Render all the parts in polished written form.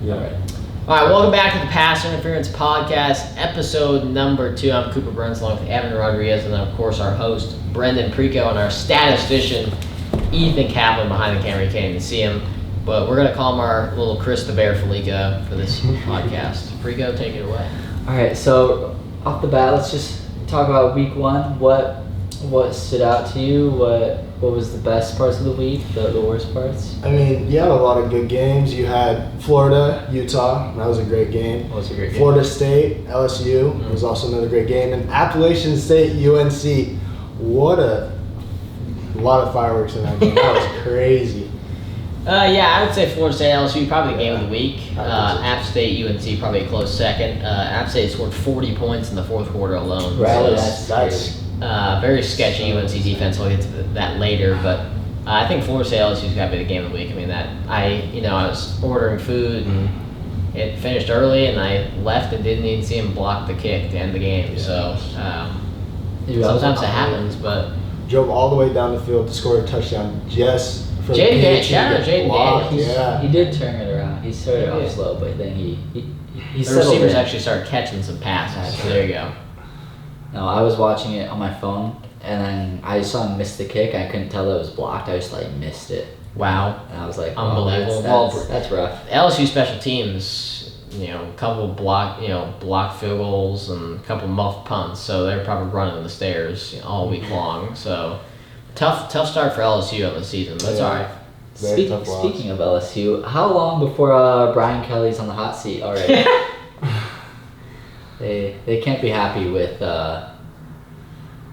Yeah. All right, welcome back to the Pass Interference Podcast, episode number 2. I'm Cooper Burns along with Evan Rodriguez, and then, of course, our host, Brenden Preco, and our statistician, Ethan Kaplan, behind the camera. You can't even see him, but we're going to call him our little Chris the Bear Felica for this podcast. Preco, take it away. All right, so off the bat, let's just talk about week 1. What stood out to you? What was the best parts of the week? The worst parts? I mean, you had a lot of good games. You had Florida, Utah. That was a great game. What was a great game? Florida State, LSU was also another great game. And Appalachian State, UNC. What a lot of fireworks in that game. That was crazy. I would say Florida State, LSU, probably the game of the week. I App State, UNC, probably a close second. App State scored 40 points in the fourth quarter alone. Right, So That's very sketchy UNC defense. We'll get to that later, but I think Florida State LSU's got to be the game of the week. I mean, I was ordering food and it finished early, and I left and didn't even see him block the kick to end the game. Yeah. So sometimes it happens, but drove all the way down the field to score a touchdown just for Jaden the shout out Jaden block. Daniels. Yeah. He did turn it around. He started He off did. slow, but then he the settled receivers in. actually started catching some passes. So there you go. No, I was watching it on my phone, and then I saw him miss the kick. I couldn't tell that it was blocked. I just missed it, Wow. and I was like, Unbelievable. That's rough. LSU special teams, a couple block field goals and a couple muffed punts, so they're probably running the stairs all week long. So tough start for LSU on the season, but it's all right. Very tough loss. Speaking of LSU, how long before Brian Kelly's on the hot seat already? They can't be happy with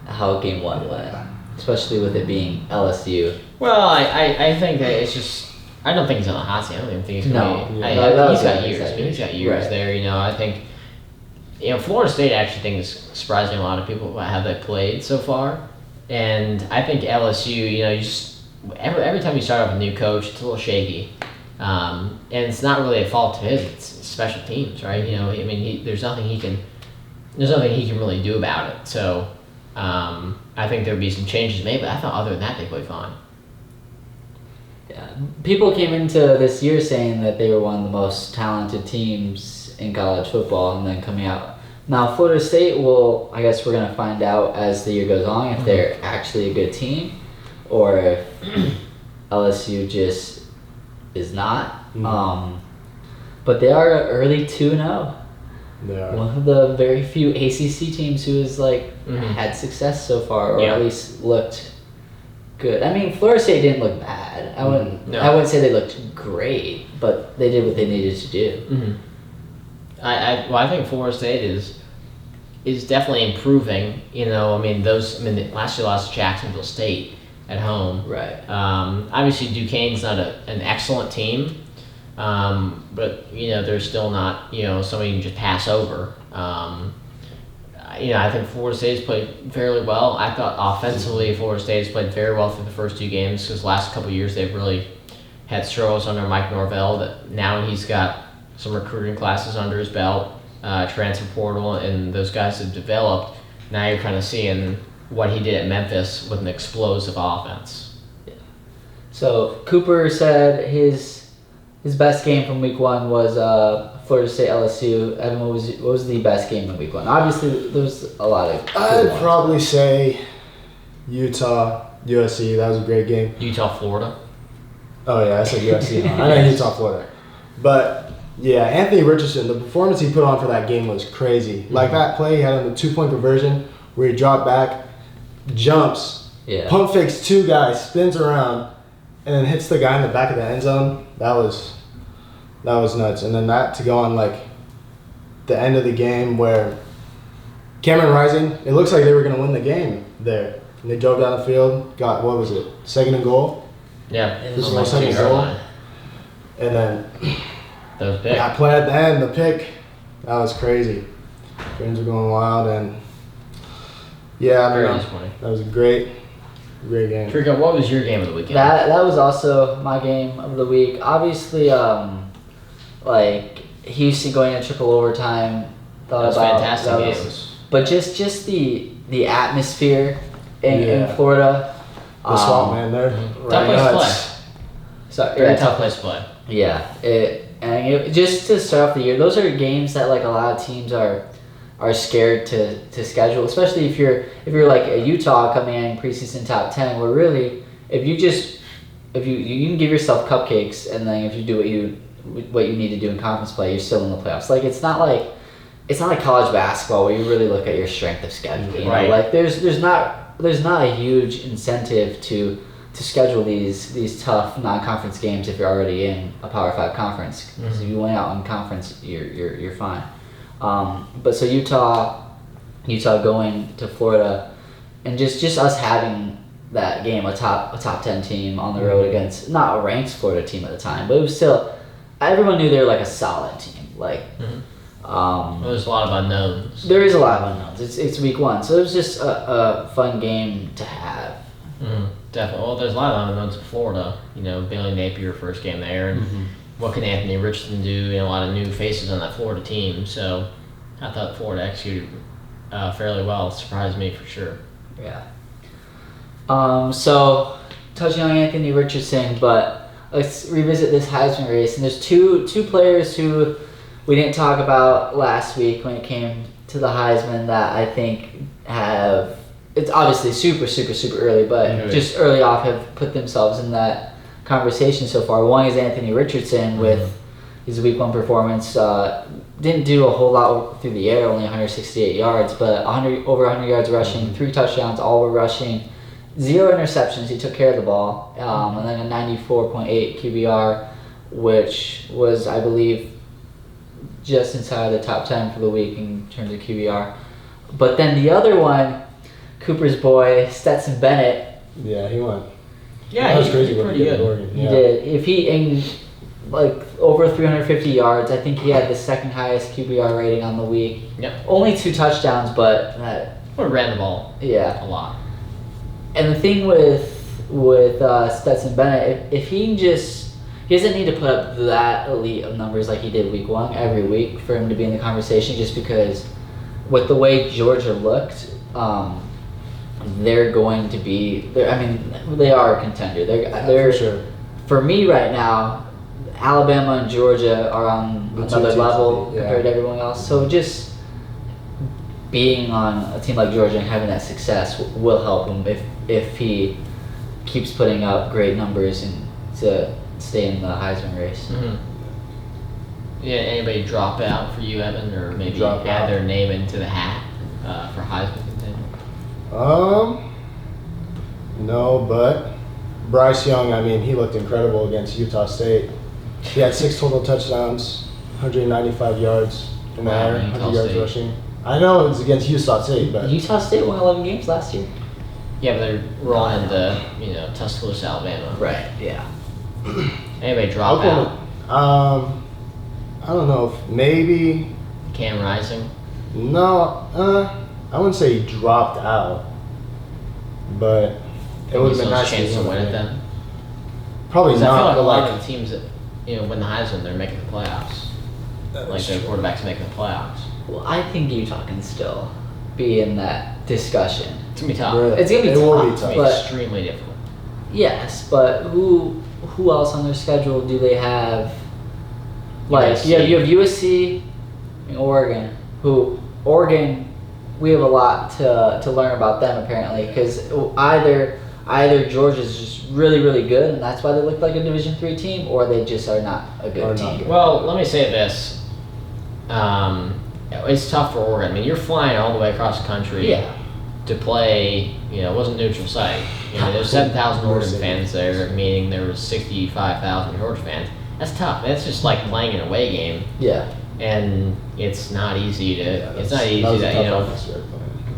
how game 1 went, especially with it being LSU. Well, I think that it's just. I don't think he's on the hot seat. I don't even think he's going to be. He's got years. He's got years Right. there. I think. Florida State I actually think is surprising a lot of people about how they played so far, and I think LSU. You just every time you start off with a new coach, it's a little shaky, and it's not really a fault of his. It's special teams, right? There's nothing he can really do about it. So. I think there would be some changes made, but I thought other than that they played fine. Yeah, people came into this year saying that they were one of the most talented teams in college football, and then coming out. Now, Florida State I guess we're going to find out as the year goes on if they're actually a good team or if LSU just is not. But they are early 2-0. Yeah. One of the very few ACC teams who has had success so far, or at least looked good. I mean, Florida State didn't look bad. I wouldn't say they looked great, but they did what they needed to do. I think Florida State is definitely improving. Last year lost to Jacksonville State at home. Right. Obviously, Duquesne's not an excellent team. But they're still not somebody you can just pass over. I think Florida State's played fairly well. I thought offensively Florida State's played very well through the first 2 games because the last couple of years they've really had struggles under Mike Norvell. That now he's got some recruiting classes under his belt, transfer portal, and those guys have developed. Now you're kind of seeing what he did at Memphis with an explosive offense. Yeah. So Cooper said his best game from week 1 was Florida State LSU. Evan, what was the best game in week 1? Obviously, there was a lot of. I'd probably say Utah, USC. That was a great game. Utah, Florida. Oh yeah, I said USC. I know Utah, Florida. But yeah, Anthony Richardson, the performance he put on for that game was crazy. Like that play he had on the 2-point conversion where he dropped back, jumps, pump fakes 2 guys, spins around, and then hits the guy in the back of the end zone. That was nuts. And then that to go on the end of the game where Cameron Rising, it looks like they were going to win the game there. And they drove down the field, got, 2nd and goal? Yeah. This was my second goal. And then that play at the end, the pick, that was crazy. Fans were going wild, and that was a great game. Trico, what was your game of the weekend? That was also my game of the week. Obviously, Houston going in triple overtime. That was fantastic games. But just the atmosphere in Florida. The swamp, man. They're Tough place to play. So, Very tough place to play. Yeah, And just to start off the year, those are games that like a lot of teams are scared to schedule, especially if you're like a Utah coming in preseason top 10, where really if you can give yourself cupcakes, and then if you do what you need to do in conference play, you're still in the playoffs. Like it's not like college basketball where you really look at your strength of schedule. You know? Like there's not a huge incentive to schedule these tough non-conference games if you're already in a Power 5 conference. Because if you win out in conference, you're fine. But so Utah going to Florida, and just us having that game, a top 10 team on the road against not a ranked Florida team at the time, but it was still, everyone knew they were like a solid team. Like, there's a lot of unknowns. There is a lot of unknowns. It's week 1, so it was just a fun game to have. Definitely. Well, there's a lot of unknowns in Florida. You know, Billy Napier first game there, and what can Anthony Richardson do? You know, a lot of new faces on that Florida team. So I thought Florida executed fairly well. It surprised me for sure. Yeah. So touching on Anthony Richardson, but let's revisit this Heisman race. And there's two players who we didn't talk about last week when it came to the Heisman that I think have. It's obviously super early, but just early off have put themselves in that conversation so far. One is Anthony Richardson with his week 1 performance. Didn't do a whole lot through the air, only 168 yards, but over 100 yards rushing, 3 touchdowns, all were rushing, 0 interceptions. He took care of the ball, and then a 94.8 QBR, which was, I believe, just inside the top 10 for the week in terms of QBR. But then the other one, Cooper's boy, Stetson Bennett. Yeah, he won. Yeah, that was he crazy. pretty good. Oregon. He did. If he in like over 350 yards, I think he had the second highest QBR rating on the week. Yep. Only 2 touchdowns, but that. Or ran the ball. Yeah. A lot. And the thing with Stetson Bennett, if he doesn't need to put up that elite of numbers like he did week 1 every week for him to be in the conversation, just because with the way Georgia looked, they're going to be. I mean, they are a contender. They're for sure. For me right now, Alabama and Georgia are on another level compared to everyone else. So just being on a team like Georgia and having that success will help him if he keeps putting up great numbers and to stay in the Heisman race. Yeah, anybody drop out for you, Evan, or maybe add their name into the hat for Heisman contender? No, but Bryce Young, I mean, he looked incredible against Utah State. He had 6 total touchdowns, 195 yards in the air, 100 yards rushing. I know it's against Utah State, but Utah State won 11 games last year. Yeah, but they're rolling into Tuscaloosa, Alabama. Right. Yeah. Anybody drop out? I don't know if maybe Cam Rising. No, I wouldn't say he dropped out, but it would have been nice chance to win it then. Probably not. I feel like a lot like of the teams that win the Heisman, they're making the playoffs. Like their quarterback's making the playoffs. Well, I think Utah can still be in that discussion. It's gonna be tough. Really? It's gonna be It tough. will be It's tough. gonna be extremely difficult. Yes, but who else on their schedule do they have? Like USC. you have USC and Oregon. Oregon, we have a lot to learn about them apparently, because either Georgia's just really good and that's why they look like a Division III team, or they just are not a good team. Well, let me say this. It's tough for Oregon. I mean, you're flying all the way across the country to play. It wasn't neutral site. There's 7,000 Oregon fans there, meaning there was 65,000 Georgia fans. That's tough. That's just like playing an away game. Yeah. And it's not easy to.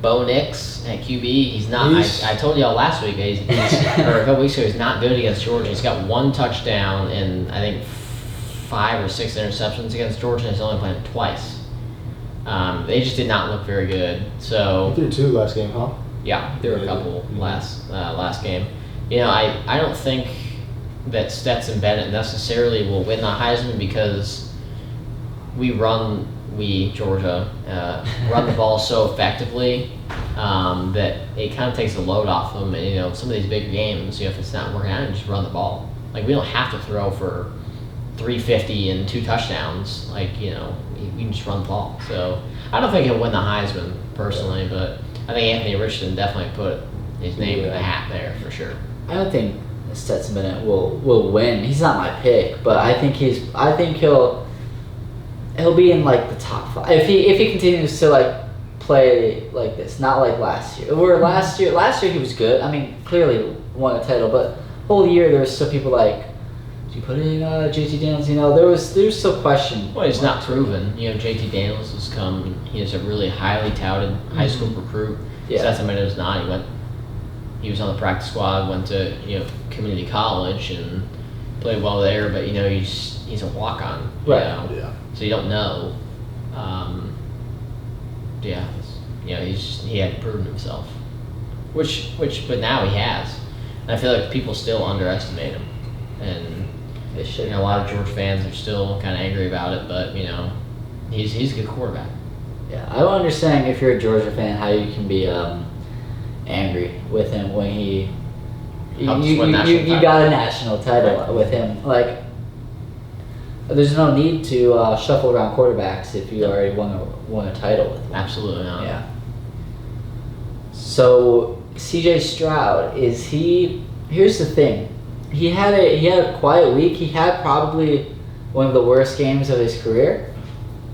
Bo Nix at QB, he's not. I told y'all last week, or a couple weeks ago, he's not good against Georgia. He's got 1 touchdown and I think 5 or 6 interceptions against Georgia, and he's only played twice. They just did not look very good. So he threw 2 last game, huh? Yeah, there were a couple last game. I don't think that Stetson Bennett necessarily will win the Heisman because Georgia run the ball so effectively that it kind of takes the load off them. And some of these bigger games, if it's not working out, just run the ball. Like we don't have to throw for 350 and 2 touchdowns. Like, you know, he can just run the ball. So I don't think he'll win the Heisman personally, but I think Anthony Richardson definitely put his name in the hat there for sure. I don't think Stetson Bennett will win. He's not my pick, but I think he'll be in like the top 5 if he continues to like play like this, not like last year. Where last year he was good. I mean, clearly won a title, but whole year there was still people like, do you put in JT Daniels? You know, there was still question. Well, he's not proven. You know, JT Daniels has come. He is a really highly touted high school recruit. Yeah. Stetson Bennett is not. He was on the practice squad. Went to community college and played well there. But he's a walk on. Right. Yeah. So you don't know. He hadn't proven himself. But now he has. And I feel like people still underestimate him. And They should. a lot of Georgia fans are still kind of angry about it, but he's a good quarterback. Yeah, I don't understand if you're a Georgia fan how you can be angry with him when you got a national title with him. Like, there's no need to shuffle around quarterbacks if you already won a title with him. Absolutely not. Yeah. So CJ Stroud, here's the thing. He had a quiet week. He had probably one of the worst games of his career,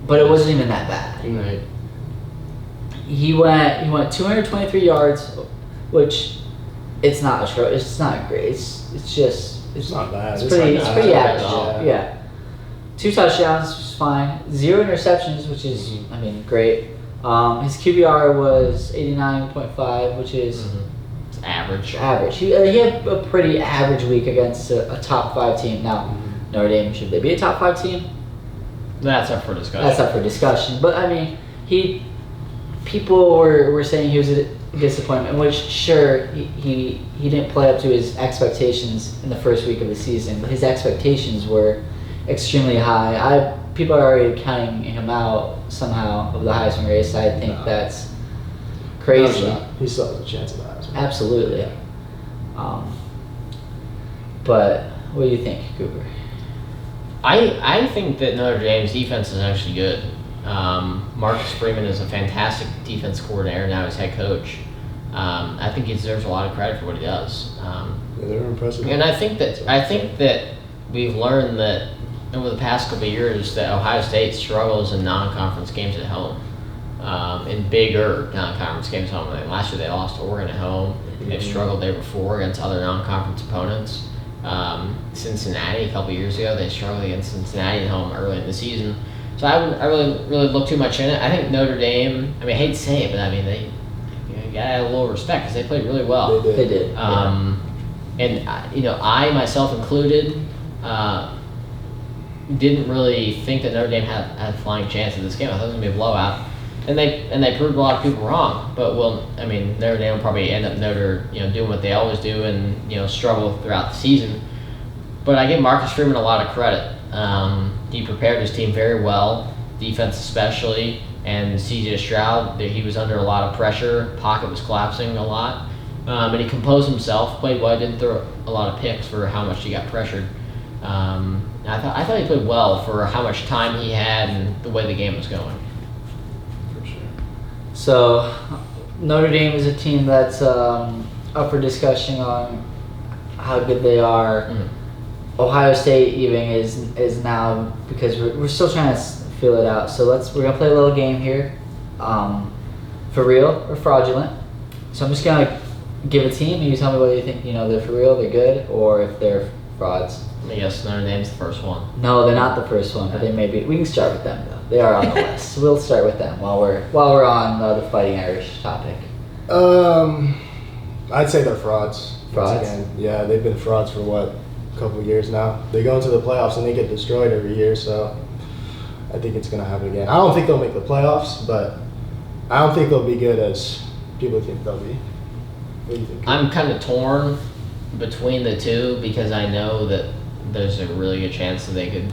but it wasn't even that bad. Right. He went 223 yards, which it's not great. It's not bad. It's pretty average. bad. Yeah. 2 touchdowns, which is fine. 0 interceptions, which is great. His QBR was 89.5, which is It's average. average. He had a pretty average week against a top 5 team. Now, Notre Dame, should they be a top 5 team? That's up for discussion. That's up for discussion. But I mean, people were saying he was a disappointment, which sure he didn't play up to his expectations in the first week of the season, but his expectations were extremely high. People are already counting him out somehow of the Heisman race. I think that's crazy. No, he still has a chance of that. Absolutely. But what do you think, Cooper? I think that Notre Dame's defense is actually good. Marcus Freeman is a fantastic defense coordinator, now he's head coach. I think he deserves a lot of credit for what he does. They're impressive. And I think that we've learned that over the past couple of years that Ohio State struggles in non-conference games at home. In bigger non-conference games at home. Like last year they lost to Oregon at home. They've struggled there before against other non-conference opponents. Cincinnati a couple years ago, they struggled against Cincinnati at home early in the season. So I really look too much in it. I think Notre Dame, I hate to say it, but they got to have a little respect because they played really well. They did. And I myself included, didn't really think that Notre Dame had a flying chance in this game. I thought it was gonna be a blowout, and they proved a lot of people wrong. But Notre Dame will probably end up doing what they always do and struggle throughout the season. But I give Marcus Freeman a lot of credit. He prepared his team very well, defense especially, and CJ Stroud, he was under a lot of pressure. Pocket was collapsing a lot, and he composed himself, played well, didn't throw a lot of picks for how much he got pressured. I thought he played well for how much time he had and the way the game was going. For sure. So, Notre Dame is a team that's up for discussion on how good they are. Ohio State even is now, because we're still trying to feel it out. So we're gonna play a little game here. For real or fraudulent? So I'm just gonna give a team and you tell me whether you think they're for real, they're good, or if they're frauds. I guess Notre Dame's the first one. No, they're not the first one, but they may be. We can start with them though. They are on the list. We'll start with them while we're on the Fighting Irish topic. I'd say they're frauds. Frauds? Again. Yeah, they've been frauds for a couple of years now. They go into the playoffs and they get destroyed every year, so I think it's going to happen again. I don't think they'll make the playoffs, but I don't think they'll be good as people think they'll be. What do you think? I'm kind of torn between the two because I know that there's a really good chance that they could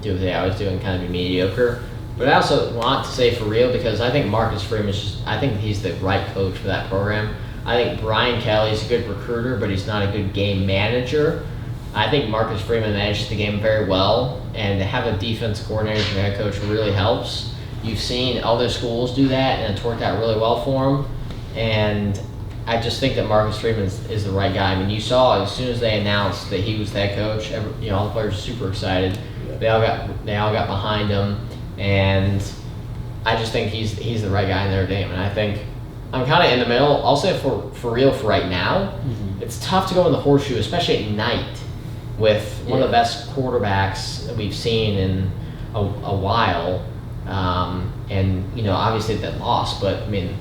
do what they always do and kind of be mediocre. But I also want to say for real because I think Marcus Freeman I think he's the right coach for that program. I think Brian Kelly's a good recruiter, but he's not a good game manager. I think Marcus Freeman managed the game very well, and to have a defense coordinator and head coach really helps. You've seen other schools do that, and it's worked out really well for them. And I just think that Marcus Freeman is the right guy. I mean, you saw as soon as they announced that he was the head coach, all the players were super excited. Yeah. They all got behind him, and I just think he's the right guy in their team. And I think I'm kind of in the middle. I'll say for real for right now, it's tough to go in the horseshoe, especially at night, with one of the best quarterbacks that we've seen in a while. And obviously they lost, but I mean,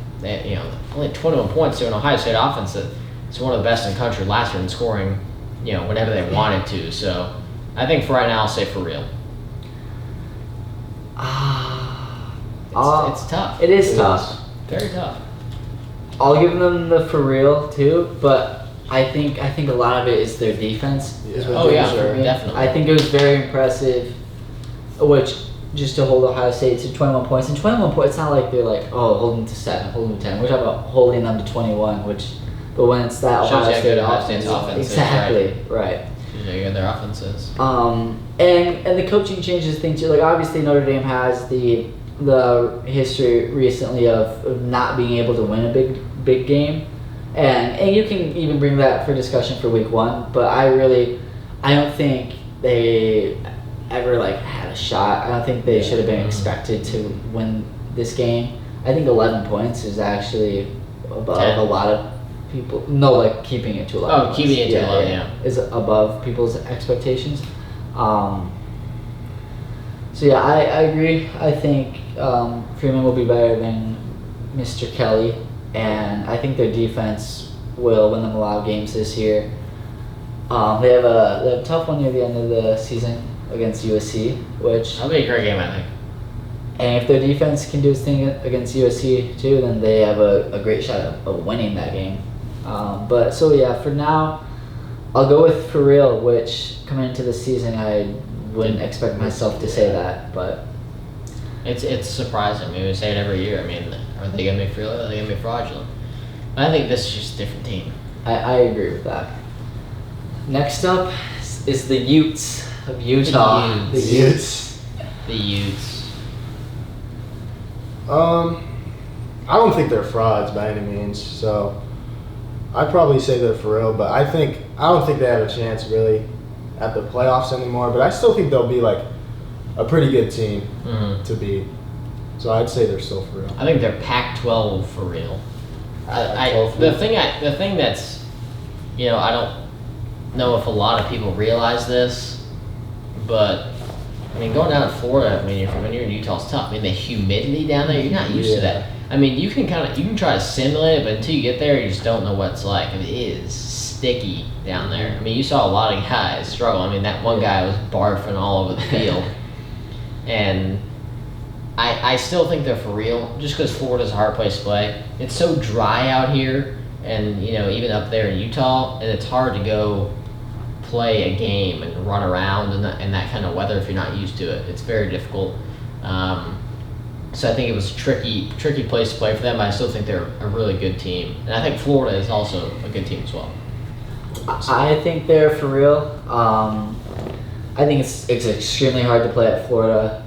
only 21 points to an Ohio State offense that is one of the best in the country last year in scoring, whenever they wanted to. So I think for right now, I'll say for real. It's tough. It is tough. Very tough. I'll give them the for real too, but I think a lot of it is their defense. Yeah. Definitely. I think it was very impressive, which just to hold Ohio State to 21 points. And 21 points, it's not like they're like, hold them to 7, hold them to 10. We're talking about holding them to 21, but when it's that Ohio State's offense. Exactly, right. Their offenses. And the coaching changes things too. Like obviously Notre Dame has the history recently of not being able to win a big game. And you can even bring that for discussion for week 1, but I don't think they ever had a shot. I don't think they should have been expected to win this game. I think 11 points is actually above 10. a lot of people. No, keeping it to 11. Oh, keeping it to 11, yeah. Is above people's expectations. So yeah, I agree. I think Freeman will be better than Mr. Kelly, and I think their defense will win them a lot of games this year. They have a tough one near the end of the season against USC, which that'll be a great game, I think. And if their defense can do its thing against USC too, then they have a great shot of winning that game. But for now, I'll go with for real, which coming into the season I wouldn't expect myself to say that, but it's surprising. I mean, we say it every year. I mean, are they gonna be real? Or are they gonna be fraudulent? I think this is just a different team. I agree with that. Next up is the Utes of Utah. The Utes. The Utes. I don't think they're frauds by any means, so I'd probably say they're for real, but I don't think they have a chance really at the playoffs anymore, but I still think they'll be a pretty good team to beat. So I'd say they're still for real. I think they're Pac-12 for real. The thing that's, I don't know if a lot of people realize this, but I mean, going down to Florida, I mean, when you're in Utah, it's tough. I mean, the humidity down there, you're not used to that. I mean, you can try to simulate it, but until you get there, you just don't know what it's like. I mean, it is sticky down there. I mean, you saw a lot of guys struggle. I mean, that one guy was barfing all over the field. And I still think they're for real, just because Florida's a hard place to play. It's so dry out here, and even up there in Utah, and it's hard to go play a game and run around in that kind of weather if you're not used to it. It's very difficult. So I think it was a tricky place to play for them. I still think they're a really good team, and I think Florida is also a good team as well. I think they're for real. I think it's extremely hard to play at Florida,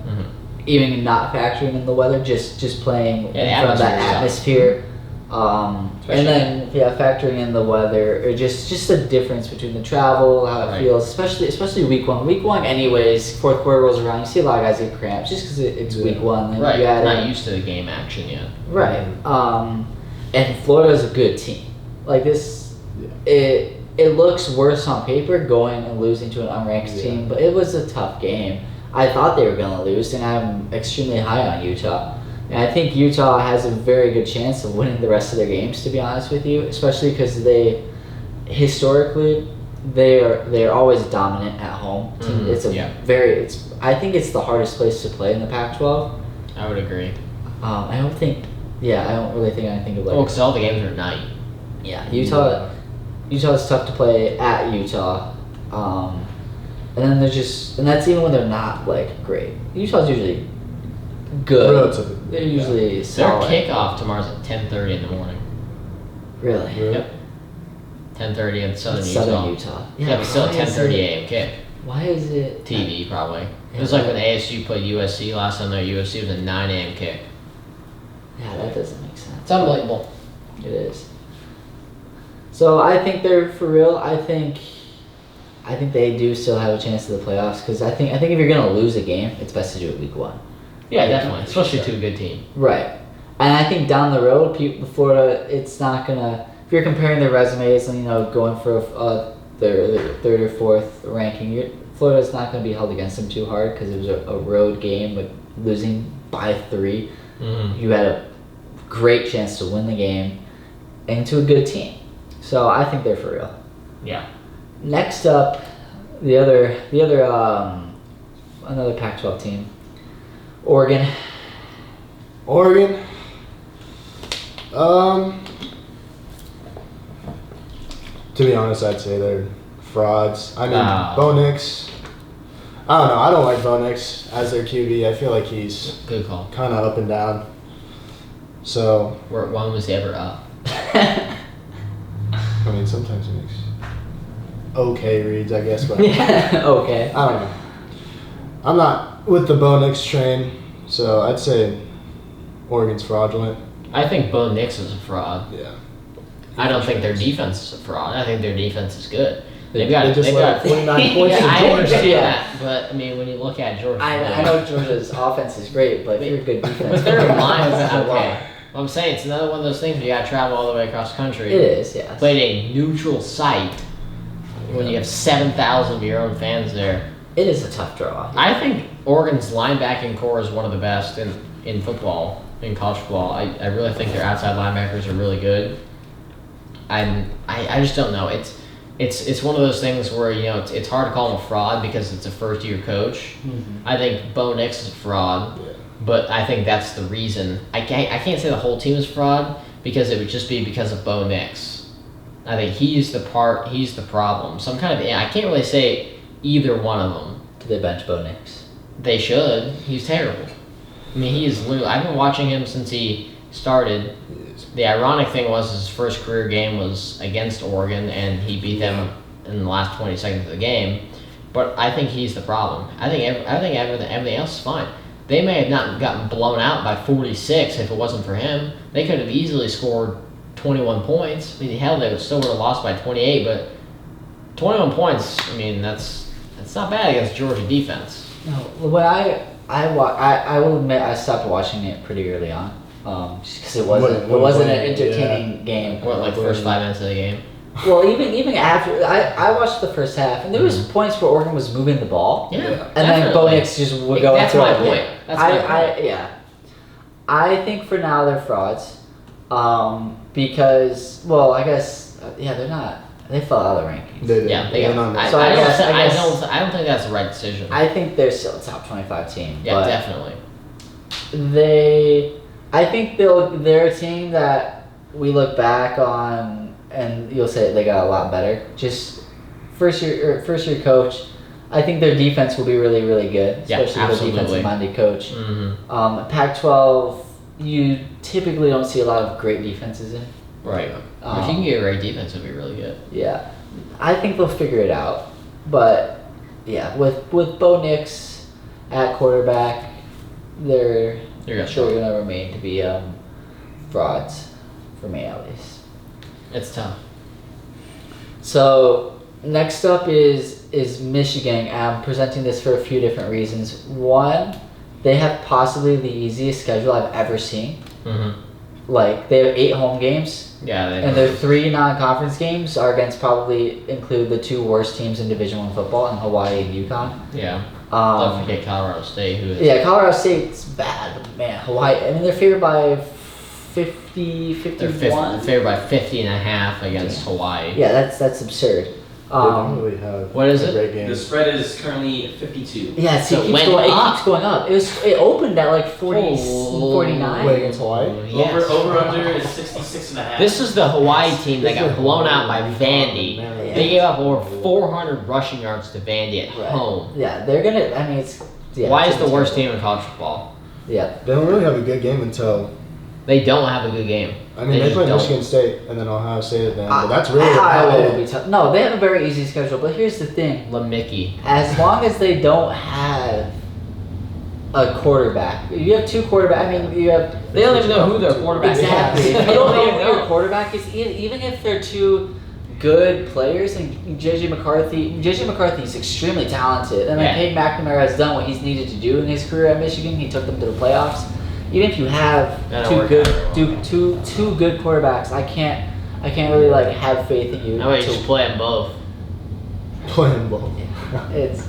even not factoring in the weather, just playing in front of that atmosphere. And then factoring in the weather, or just the difference between the travel, how it feels, especially week 1. Week 1, anyways, fourth quarter rolls around, you see a lot of guys get cramps just because it's week 1. Right, not used to the game action yet. Right. And Florida's a good team. This, it looks worse on paper going and losing to an unranked team, but it was a tough game. I thought they were going to lose, and I'm extremely high on Utah. And I think Utah has a very good chance of winning the rest of their games, to be honest with you, especially because historically, they're always dominant at home. I think it's the hardest place to play in the Pac-12. I would agree. I don't really think anything of because all the games are at night. Yeah, Utah is tough to play at Utah. And then and that's even when they're not great. Utah's usually good. Relatively. They're usually solid. Their kickoff tomorrow's at 10:30 in the morning. Really? Yep. 10:30 in Southern Utah. Yeah, but still why 10:30 is it- a.m. kick. Why is it TV probably. It was Yeah. like when ASU played USC last time. Their USC was a 9 a.m. kick. Yeah, that doesn't make sense. It's unbelievable. It is. So I think they're for real. I think they do still have a chance to the playoffs because I think if you're gonna lose a game, it's best to do it week 1. Yeah, definitely, especially to a good team. Right. And I think down the road, Florida, it's not gonna. If you're comparing their resumes and going for their third or fourth ranking, Florida's not gonna be held against them too hard because it was a road game with losing by 3. Mm-hmm. You had a great chance to win the game and to a good team. So I think they're for real. Yeah. Next up, the other another Pac-12 team, Oregon. Oregon. To be honest, I'd say they're frauds. I mean, Bo Nix. I don't know. I don't like Bo Nix as their QB. I feel like he's Good call. kind of up and down. So, When was he ever up? I mean, sometimes he makes okay reads, I guess, but Okay. I don't know. I'm not with the Bo Nix train, so I'd say Oregon's fraudulent. I think Bo Nix is a fraud. Yeah. I don't think their defense is a fraud. I think their defense is good. They've They just let 49 points Yeah, to I Georgia. understand that, but I mean, when you look at Georgia, I know Georgia's offense is great, but if you're a good defense, but their line is that's a lot. okay. Well, I'm saying it's another one of those things where you got to travel all the way across country. It is, yeah. Played a neutral site when you have 7,000 of your own fans there. It is a tough draw. I think Oregon's linebacking core is one of the best in football, in college football. I really think their outside linebackers are really good. I just don't know. It's one of those things where it's hard to call him a fraud because it's a first year coach. Mm-hmm. I think Bo Nix is a fraud, but I think that's the reason. I can't say the whole team is fraud because it would just be because of Bo Nix. I think he's the problem. So I can't really say either one of them. Do they bench Bo Nix? They should. He's terrible. I mean, he is literally. I've been watching him since he started. The ironic thing was his first career game was against Oregon, and he beat them in the last 20 seconds of the game. But I think he's the problem. I think everything else is fine. They may have not gotten blown out by 46 if it wasn't for him. They could have easily scored 21 points. I mean, hell, they still would have lost by 28, but 21 points, I mean, that's not bad against Georgia defense. No. When I will admit I stopped watching it pretty early on, just because it wasn't an entertaining game. What, like first 5 minutes of the game? Well, even after I watched the first half, and there was points where Oregon was moving the ball. Yeah, And then Bo Nix just would go That's through my it. point. That's my point. I think for now they're frauds, because I guess they're not. They fell out of the rankings. They Yeah, got. So I don't think that's the right decision. I think they're still a top 25 team. Yeah, but definitely. I think they're a team that we look back on and you'll say they got a lot better. Just first year coach. I think their defense will be really, really good, Yeah, especially with a absolutely. defensive-minded coach. Mm-hmm. Pac-12, you typically don't see a lot of great defenses in. Right. If you can get a great defense, it'd be really good. Yeah, I think they'll figure it out. But yeah, with Bo Nix at quarterback, they're You're going to remain to be frauds, for me at least. It's tough. So next up is Michigan. I'm presenting this for a few different reasons. One, they have possibly the easiest schedule I've ever seen. Mm-hmm. Like, they have 8 home games. Yeah, And their 3 non-conference games are probably include the 2 worst teams in Division I football in Hawaii and UConn. Yeah. Don't forget Colorado State, who is... Yeah, Colorado State's bad, but man, Hawaii, I mean, they're favored by 50, 51. They're favored by 50.5 against Hawaii. Yeah, that's absurd. They don't really have What is a it? great game. The spread is currently 52. Yeah, So it it went keeps up. going up. It opened at like 49. Wait, against Hawaii? Yes. Over under is 66.5. This is the Hawaii team that This got is blown out Hawaii. by Vandy. Man. They gave up over 400 rushing yards to Vandy at Right. home. Yeah, they're gonna. I mean, it's. Yeah, Why it's is the gonna be worst terrible. team in college football? Yeah. They don't really have a good game until They don't have a good game. I mean, they just play don't. Michigan State and then Ohio State at the end, but that's really Iowa will LA. be tough. No, they have a very easy schedule, but here's the thing. Mickey. As long as they don't have a quarterback, you have two quarterbacks. I mean, you have. They don't even know who their quarterback Exactly. is. If They you don't know even who your quarterback is, even if they're two good players, and JJ McCarthy is extremely talented, and Yeah. Peyton McNamara has done what he's needed to do in his career at Michigan. He took them to the playoffs. Even if you have That'll work out very well. two good quarterbacks, I can't really like have faith in you. That way you just play them both. Playing ball. It's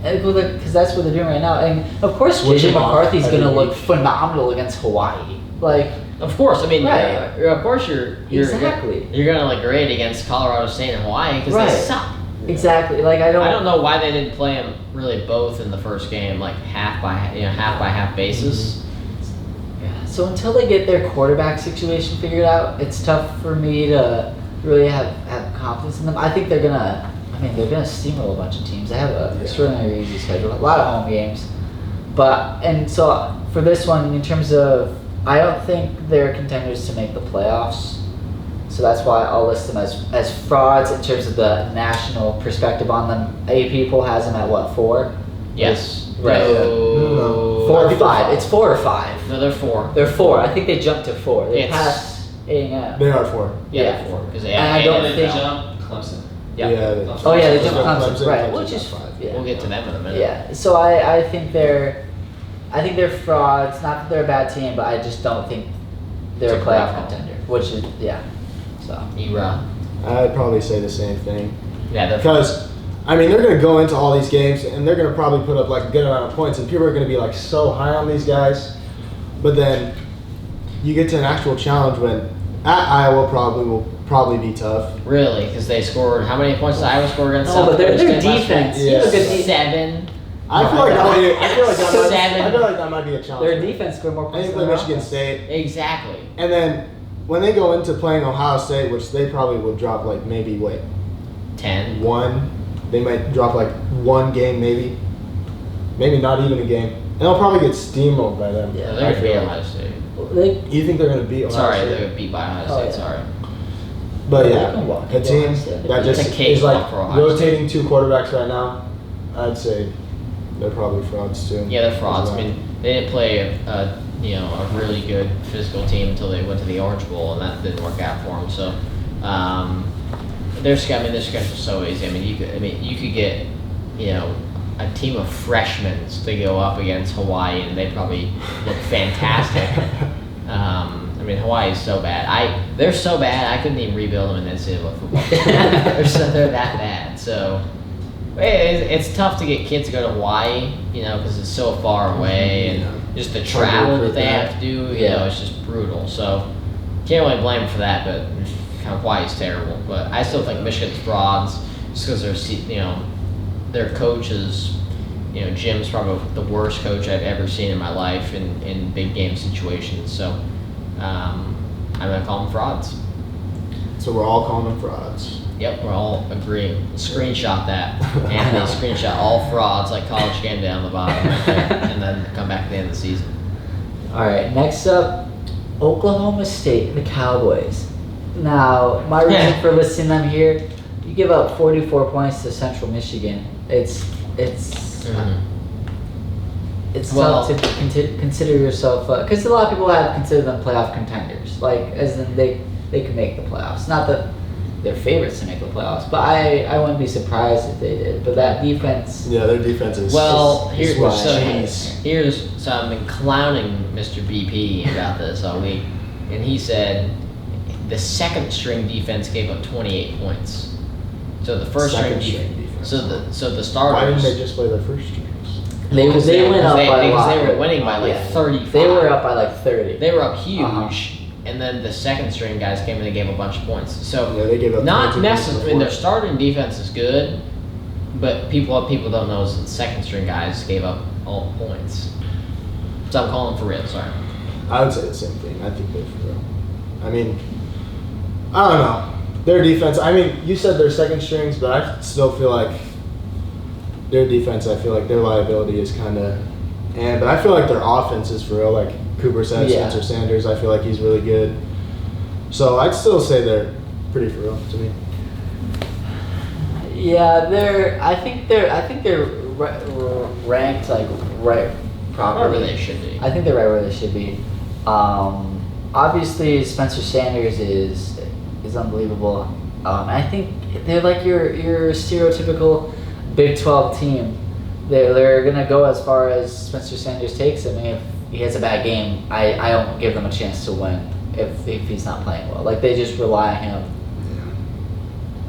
because that's what they're doing right now, and of course Switch JJ him off McCarthy's every going to look week. phenomenal against Hawaii. Like, Of course, I mean, Right. of course you're Exactly. you're gonna look great against Colorado State and Hawaii because Right. they suck. exactly. Like I I don't know why they didn't play them really both in the first game, like half by half basis. Yeah. So until they get their quarterback situation figured out, it's tough for me to really have confidence in them. I think they're gonna steamroll a bunch of teams. They have an extraordinarily easy schedule, a lot of home games. And so for this one, in terms of, I don't think they're contenders to make the playoffs. So that's why I'll list them as frauds in terms of the national perspective on them. AP poll has them at what, 4? Yes. Right. No. 4 I or think they're 5. It's 4 or 5. No, they're 4. They're 4. I think they jumped to 4. They It's- passed A&M. They are 4. Yeah, Yeah. they're 4 because they And I have. don't And think- then jump Clemson. Yeah. Oh yeah, they Just jumped like Clemson, right? Clemson's Which is 5. yeah. We'll get to them in a minute. Yeah. So I think they're frauds. Not that they're a bad team, but I just don't think they're a It's a playoff crap. contender. Which is So Era. I'd probably say the same thing. Yeah, they're Because, I mean, they're going to go into all these games and they're going to probably put up like a good amount of points, and people are going to be like so high on these guys. But then you get to an actual challenge when at Iowa will probably be tough. really because they scored. How many points did Iowa score against? No, South but their Dakota State last defense. week? Yeah. You have a good 7. I feel like Seven. I feel like that might be a challenge. Their defense scored more I points think than play their Michigan offense. State, Exactly. and then when they go into playing Ohio State, which they probably will drop like maybe 10. one, they might drop like one game maybe not even a game, and they'll probably get steamrolled by them. Yeah, They're I gonna beat feel Ohio like. State. You think they're gonna beat Ohio Sorry, State? they got beat by Ohio Oh, State. yeah. Sorry. But They yeah, can walk a into team Ohio State. that It's just a cake is like walk for Ohio rotating 2 quarterbacks right now, I'd say they're probably frauds too. Yeah, they're frauds. as I well. mean, they didn't play a really good physical team until they went to the Orange Bowl, and that didn't work out for them. So, their schedule's so easy. I mean, you could get, a team of freshmen to go up against Hawaii, and they probably look fantastic. I mean, Hawaii is so bad. They're so bad. I couldn't even rebuild them in NCAA football. they're that bad. So. It's tough to get kids to go to Hawaii, because it's so far away, and just the travel that they have to do, it's just brutal. So can't really blame them for that, but kind of Hawaii's terrible. But I still think Michigan's frauds, just because their coaches, Jim's probably the worst coach I've ever seen in my life in big game situations. So I'm gonna call them frauds. So we're all calling them frauds. Yep, we're all agreeing. Screenshot that. Anthony, screenshot all frauds like college game day on the bottom right there, and then come back at the end of the season. All right, next up, Oklahoma State, the Cowboys. Now, my reason for listing them here, you give up 44 points to Central Michigan. It's Well- tough to consider yourself, because a lot of people have considered them playoff contenders, like as in they could make the playoffs. Not that they're favorites to make the playoffs, but I wouldn't be surprised if they did. But that defense, Yeah, their defense is. Well, is here's what's so, changed. so I've been clowning Mr. BP about this all week, and he said the second string defense gave up 28 points. So the first Second string string defense. defense. So the Why starters. didn't they just play their first strings? they went up by a lot. Because they were winning by like 35. They were up by like 30. They were up huge, Uh-huh. and then the second string guys came in and gave a bunch of points. So Yeah, they gave up not 22 necessarily. I mean, before. their starting defense is good, but what people don't know is that the second string guys gave up all the points. So I'm calling for real. Sorry. I would say the same thing. I think they're for real. I mean, I don't know. Their defense, I mean, you said their second strings, but I still feel like their defense, I feel like their liability is kind of, but I feel like their offense is for real. Like, Cooper said, Yeah. Spencer Sanders, I feel like he's really good. So I'd still say they're pretty for real to me. Yeah, I think they're ranked like right properly. Wherever they should be. I think they're right where they should be. Obviously, Spencer Sanders is unbelievable. I think they're like your stereotypical Big 12 team. They're gonna go as far as Spencer Sanders takes. I mean, if he has a bad game, I don't give them a chance to win if he's not playing well. Like they just rely on him.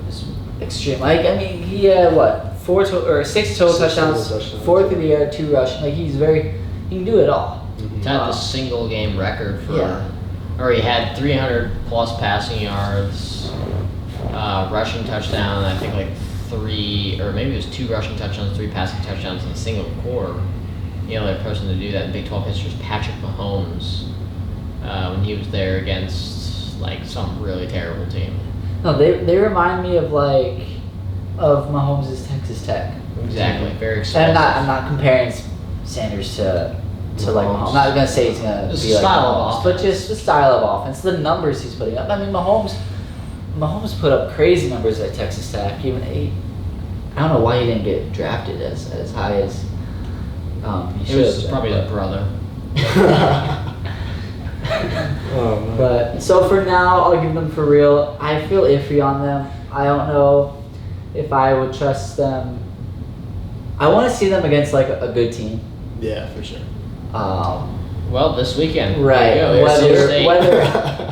It's extreme. Like I mean, he had what 6 total touchdowns, 4 through the air, 2 rushing. Like he can do it all. He had the single game record for, or he had 300 plus passing yards, rushing touchdown. I think like 3, or maybe it was 2 rushing touchdowns, 3 passing touchdowns in a single quarter. The only person to do that in Big 12 history is Patrick Mahomes when he was there against like some really terrible team. No, they remind me of Mahomes' Texas Tech. Exactly, very expensive. And I'm not comparing Sanders to like Mahomes. I'm not gonna say he's gonna Just be like style of Mahomes, but just the style of offense, the numbers he's putting up. I mean, Mahomes put up crazy numbers at Texas Tech. Even I don't know why he didn't get drafted as high as he should. It was probably the brother. Oh, man. But so for now, I'll give them for real. I feel iffy on them. I don't know if I would trust them. I want to see them against like a good team. Yeah, for sure. Well, this weekend. Right. There you go. Whether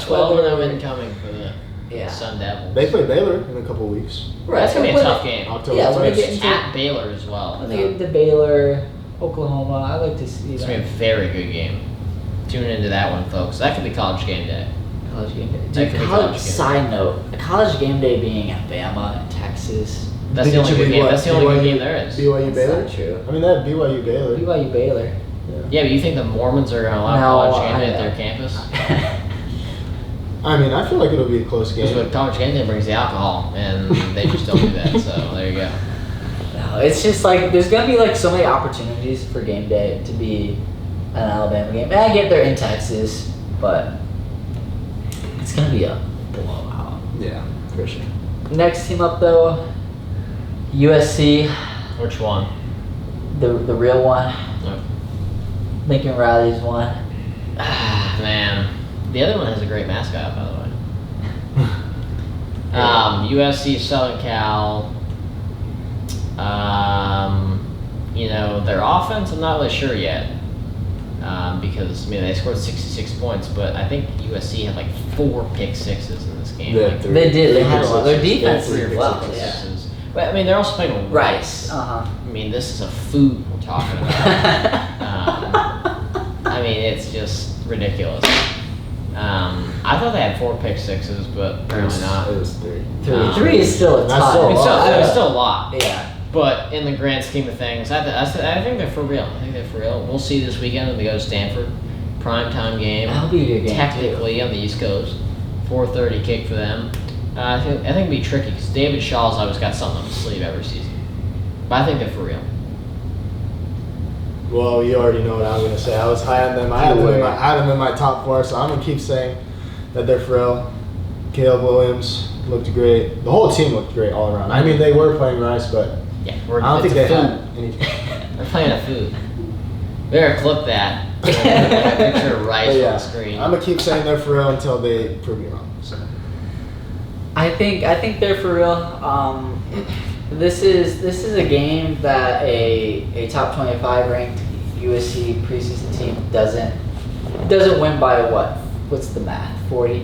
12-0 incoming for the Yeah. Sun Devils. They play Baylor in a couple weeks. Right. That's gonna be a When tough they- game. October Yeah, when they 1st. get into At Baylor as well. when they get into Baylor, Oklahoma, I like to see It's gonna be a that. very good game. Tune into that one, folks. That could be college game day. College game day. That Dude, could be college, college game. side note, a college game day being at Bama and Texas. That's the Think it only should good be game. what, That's the only good BYU game there is. BYU That's Baylor? not true. I mean, they have BYU Baylor. BYU Baylor. Yeah, but you think the Mormons are gonna allow No, college game day at I- their campus? I mean, I feel like it'll be a close Because game. what college game day brings the alcohol, and they just don't do that. So there you go. No, it's just like there's gonna be like so many opportunities for game day to be an Alabama game. And I get they're in Texas, but it's gonna be a blowout. Yeah, for sure. Next team up though, USC, Which one? the real one. Oh. Lincoln Riley's one. Ah, man. The other one has a great mascot, by the way. USC, Southern Cal. Their offense, I'm not really sure yet. Because they scored 66 points, but I think USC had like 4 pick sixes in this game. Yeah, Like, 3. They did. They had a lot. Their Three defense three or is four well. pick Yeah. sixes. But I mean, they're also playing rice. Uh I mean, this is a food we're talking about. huh. I mean, it's just ridiculous. I thought they had 4 pick sixes, but apparently not. It was 3. Three is still a That's ton. still a It's lot. still, Yeah. it's still a lot. Yeah. But in the grand scheme of things, I think they're for real. I think they're for real. We'll see this weekend when they go to Stanford. Primetime game. That'll be a good game, Technically on the East Coast. 4:30 kick for them. I think it'd be tricky because David Shaw's always got something up his sleeve every season. But I think they're for real. Well, you already know what I'm going to say. I was high on them. I had them in my top 4, so I'm going to keep saying that they're for real. Caleb Williams looked great. The whole team looked great all around. I mean, they were playing rice, but Yeah, I don't think they had any. They're playing a food. Better clip that. Picture of rice But on yeah, the screen. I'm going to keep saying they're for real until they prove me wrong. So. I think they're for real. This is a game that a top 25 ranked USC preseason team doesn't win by what? What's the math? 40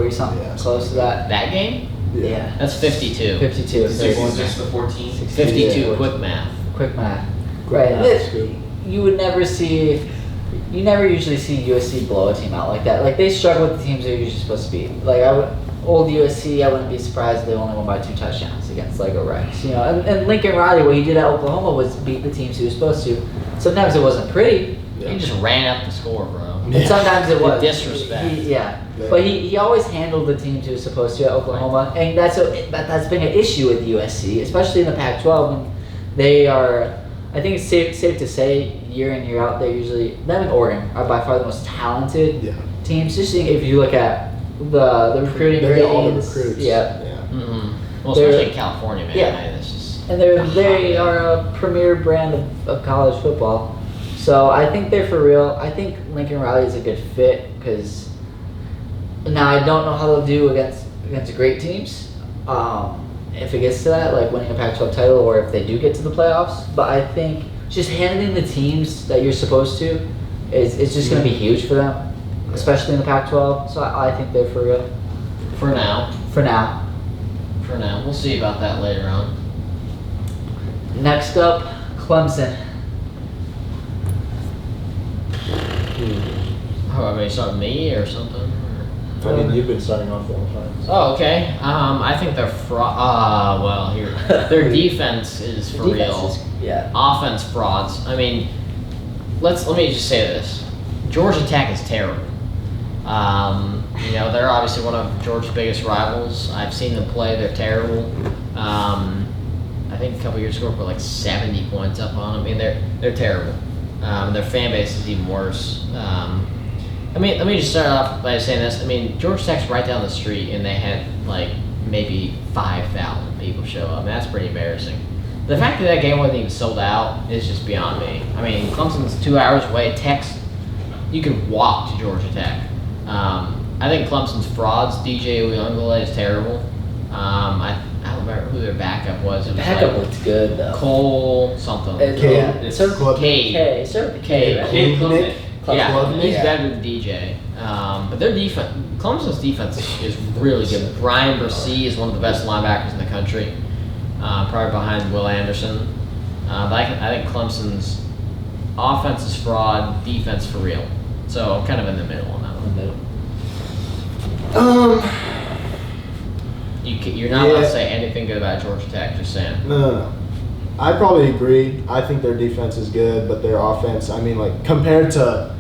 something, Yeah, close to that. That game? Yeah. That's 52. 52. 66 to 14. 52, Yeah. quick math. Quick math. Quick Right. math is good. You never usually see USC blow a team out like that. Like they struggle with the teams they're usually supposed to beat. Like old USC, I wouldn't be surprised if they only won by 2 touchdowns against like a Rice. And Lincoln Riley, what he did at Oklahoma was beat the teams he was supposed to. Sometimes it wasn't pretty, He just ran up the score, bro. and sometimes it was Disrespect. Yeah. But he always handled the teams he was supposed to at Oklahoma, and that's been an issue with USC, especially in the Pac-12 when they are. I think it's safe to say year in, year out, they're usually, them and Oregon are by far the most talented Yeah. teams. Just if you look at the recruiting They get all the ratings. recruits. Yeah. Yeah. Well, They're- especially in California, man. Yeah. Man, it's just And they are a premier brand of college football. So I think they're for real. I think Lincoln Riley is a good fit because now I don't know how they'll do against great teams. If it gets to that, like winning a Pac-12 title, or if they do get to the playoffs. But I think just handling the teams that you're supposed to is just going to be huge for them, especially in the Pac-12. So I think they're for real. for now. For now. For now, we'll see about that later on. Next up, Clemson. Oh, are we starting me or something? I mean, you've been starting off the whole time. Oh, okay. I think they're well, here their defense is for Defense real. is- yeah. Offense frauds. I mean, let me just say this: Georgia Tech is terrible. They're obviously one of Georgia's biggest rivals. I've seen them play; they're terrible. I think a couple years ago we put like 70 points up on them. I mean, they're terrible. Their fan base is even worse. Let me just start off by saying this. I mean, Georgia Tech's right down the street, and they had like maybe 5,000 people show up. That's pretty embarrassing. The fact that that game wasn't even sold out is just beyond me. I mean, Clemson's 2 hours away. Tech's, you can walk to Georgia Tech. I think Clemson's frauds. DJ Uyunglele is terrible. I don't remember who their backup was. It was Backup like looks good though. Cole something. It's Club- Cade. K. Start with K. K, right? Kid Klubnik. Yeah, Klubnik? he's Yeah. better than DJ. But their defense, Clemson's defense is really good. Brian Bursey is one of the best linebackers in the country, probably behind Will Anderson. But I think Clemson's offense is fraud, defense for real. So I'm kind of in the middle on that one. You're not allowed to say anything good about Georgia Tech. Just saying. No. I probably agree. I think their defense is good, but their offense, I mean, like, compared to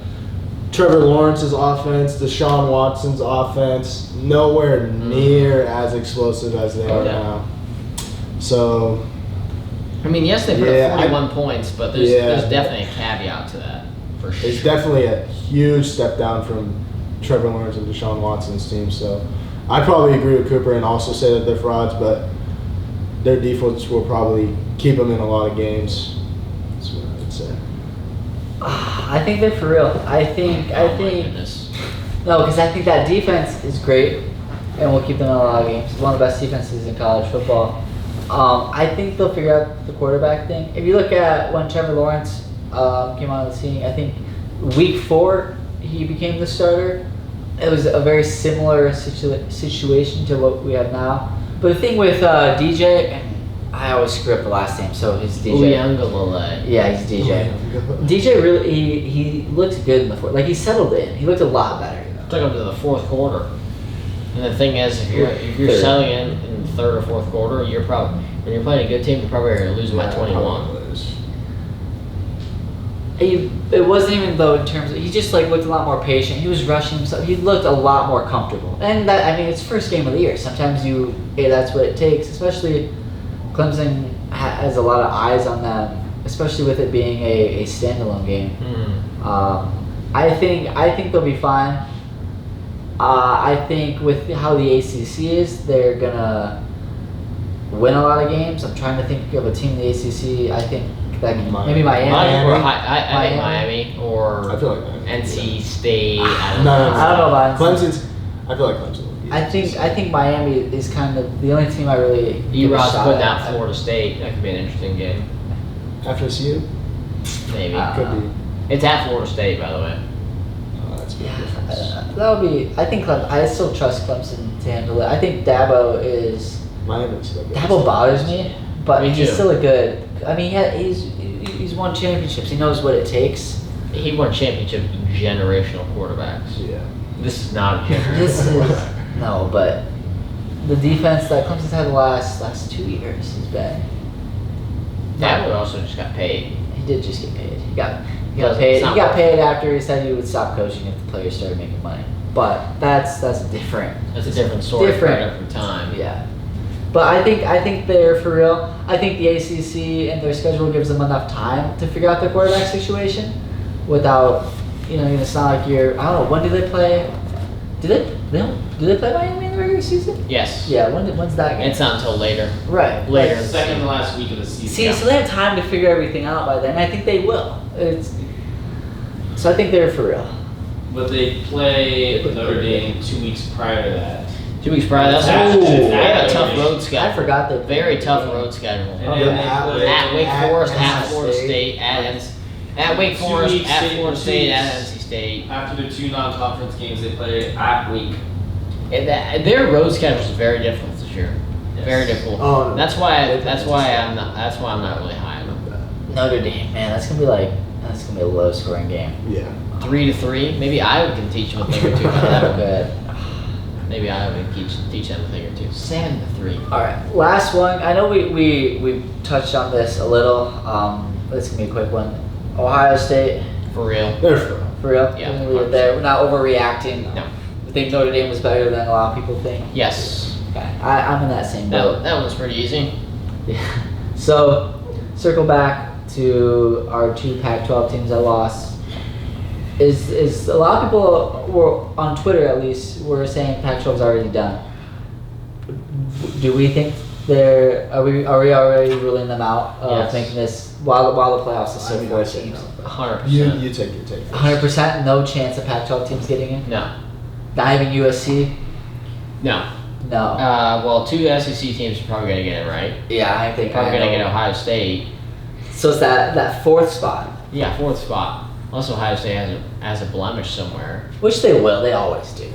Trevor Lawrence's offense, Deshaun Watson's offense, nowhere near as explosive as they are Yeah. now. So, I mean, yes, they put Yeah, up 41 points, but there's definitely a caveat to that for sure. it's definitely a huge step down from Trevor Lawrence and Deshaun Watson's team. So, I probably agree with Cooper and also say that they're frauds, but their defense will probably keep them in a lot of games. That's what I would say. I think they're for real. I think Goodness. no, because I think that defense is great, and we'll keep them in a lot of games. One of the best defenses in college football. I think they'll figure out the quarterback thing. If you look at when Trevor Lawrence came on the scene, I think week 4 he became the starter. It was a very similar situation to what we have now. But the thing with DJ, and I always screw up the last name, so it's DJ. Uyunglele. Yeah, he's DJ. DJ really, he looked good in the fourth. Like, he settled in. He looked a lot better. Took them to the fourth quarter. And the thing is, if you're Third. selling in the third or fourth quarter, you're probably when you're playing a good team, you're probably going to lose by 21. It wasn't even though in terms of, he just like looked a lot more patient. He was rushing himself. He looked a lot more comfortable. And that, I mean, it's first game of the year. Sometimes that's what it takes. Especially Clemson has a lot of eyes on them, especially with it being a standalone game. I think they'll be fine. I think with how the ACC is, they're gonna win a lot of games. I'm trying to think of a team in the ACC. I think that maybe Miami. I think Miami or I feel like Miami. NC State. I don't No, know. I don't know about Clemson's. I feel like Clemson. will beat I think Miami is kind of the only team I really give a Erod's shot putting at. out Florida State. That could be an interesting game. FSU Maybe. could be. It's at Florida State, by the way. Oh, that's a big Yeah, difference. that'll be. I think I still trust Clemson to handle it. I think Dabo is. Miami's still good. Dabo bothers me, but Me he's too. still a good. I mean, he's won championships. He knows what it takes. He won championship generational quarterbacks. Yeah. This is not a generational. This is no, but the defense that Clemson's had the last 2 years has been. That would also just got paid. He did just get paid. He got It's paid. He not got worth paid after he said he would stop coaching if the players started making money. But that's different. That's a different story for a Different. different time. Yeah. But I think they're for real. I think the ACC and their schedule gives them enough time to figure out their quarterback situation without, it's not like you're. I don't know. When do they play? Do they play Miami in the regular season? Yes. Yeah. When's that game? It's not until later. Right. Later. Like second to last week of the season. See, so they have time to figure everything out by then. I think they will. So I think they're for real. But they play Notre Dame 2 weeks prior to that. 2 weeks prior. That's They have a tough road schedule. I forgot they Very tough road schedule. And then they play At Wake Forest, at NC Florida State, at Wake Forest, weeks, at Florida State, 2 at weeks. NC State. After the 2 non-conference games, they play at Wake. And their road schedule is very difficult this year. Yes. Very difficult. That's why I'm not really high on them. Notre Dame, man, that's gonna be a low scoring game. Yeah. 3-3. Maybe I can teach them a thing or two about that. Good. Maybe I would teach them a thing or two. 7-3. All right, last one. I know we touched on this a little. This is gonna be a quick one. Ohio State, For real. They're for real. for real. Yeah, We're gonna leave it there. We're not overreacting. No. I think Notre Dame was better than a lot of people think. Yes. Okay, I'm in that same boat. That one's pretty easy. Yeah. So, circle back to our 2 Pac-12 teams that lost. Is a lot of people were on Twitter at least were saying Pac-12's already done. Do we think are we already ruling them out of Yes. making this while the playoffs is still 4 teams? 100%. You take your take. 100% no chance of Pac-12 teams getting in. No. Not even USC. No. No. Well, 2 SEC teams are probably going to get it, right? Yeah, I think Probably going to get Ohio State. So it's that 4th spot, Yeah, 4th spot. Unless Ohio State has a blemish somewhere. which they will. They always do.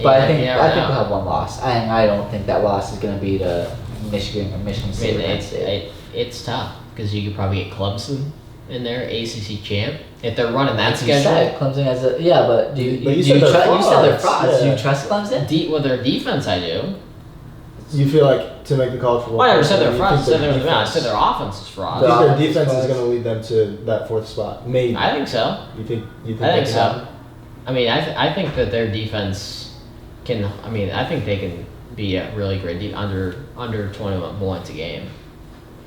But I think you I never think know. we'll have one loss, and I don't think that loss is going to be to Michigan or Michigan I State. mean, or Penn State. it's tough because you could probably get Clemson in there, ACC champ, if they're running that You schedule. said Clemson has a but do you But you do you said they're you said they're frauds. frauds? Do Yeah. you trust Clemson? With their defense, I do. You feel like to make the college football? Well, I never said they're you frauds. I think said their I said defense- their offense is fraud. You think their offense is defense is frauds. going to lead them to that 4th spot? Maybe. I think so. You think I think that can so. happen? I mean, I think that their defense can. I mean, I think they can be a really great under 21 points a game.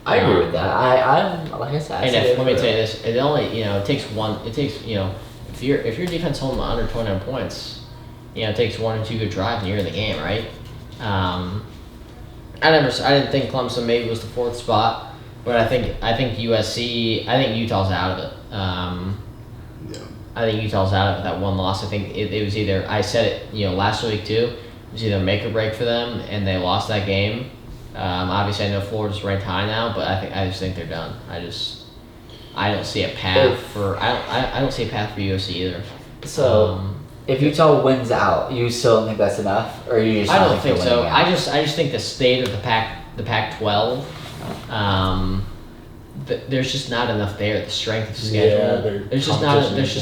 I agree with that. I'm like I said. Let me tell you this: it only it takes one. It takes if your defense holds them under 21 points, it takes 1 or 2 good drives and you're in the game, right? I didn't think Clemson maybe was the 4th spot, but I think USC. I think Utah's out of it. Yeah. I think Utah's out of it. That one loss. I think it was either I said it last week too. It was either make or break for them, and they lost that game. Obviously, I know Florida's ranked high now, but I just think they're done. I don't see a path for I don't see a path for USC either. So if Utah wins out, you still don't think that's enough, or you just I don't they're think so. winning out? I just think the state of the Pac-12. There's just not enough there. The strength of schedule. Yeah, there's just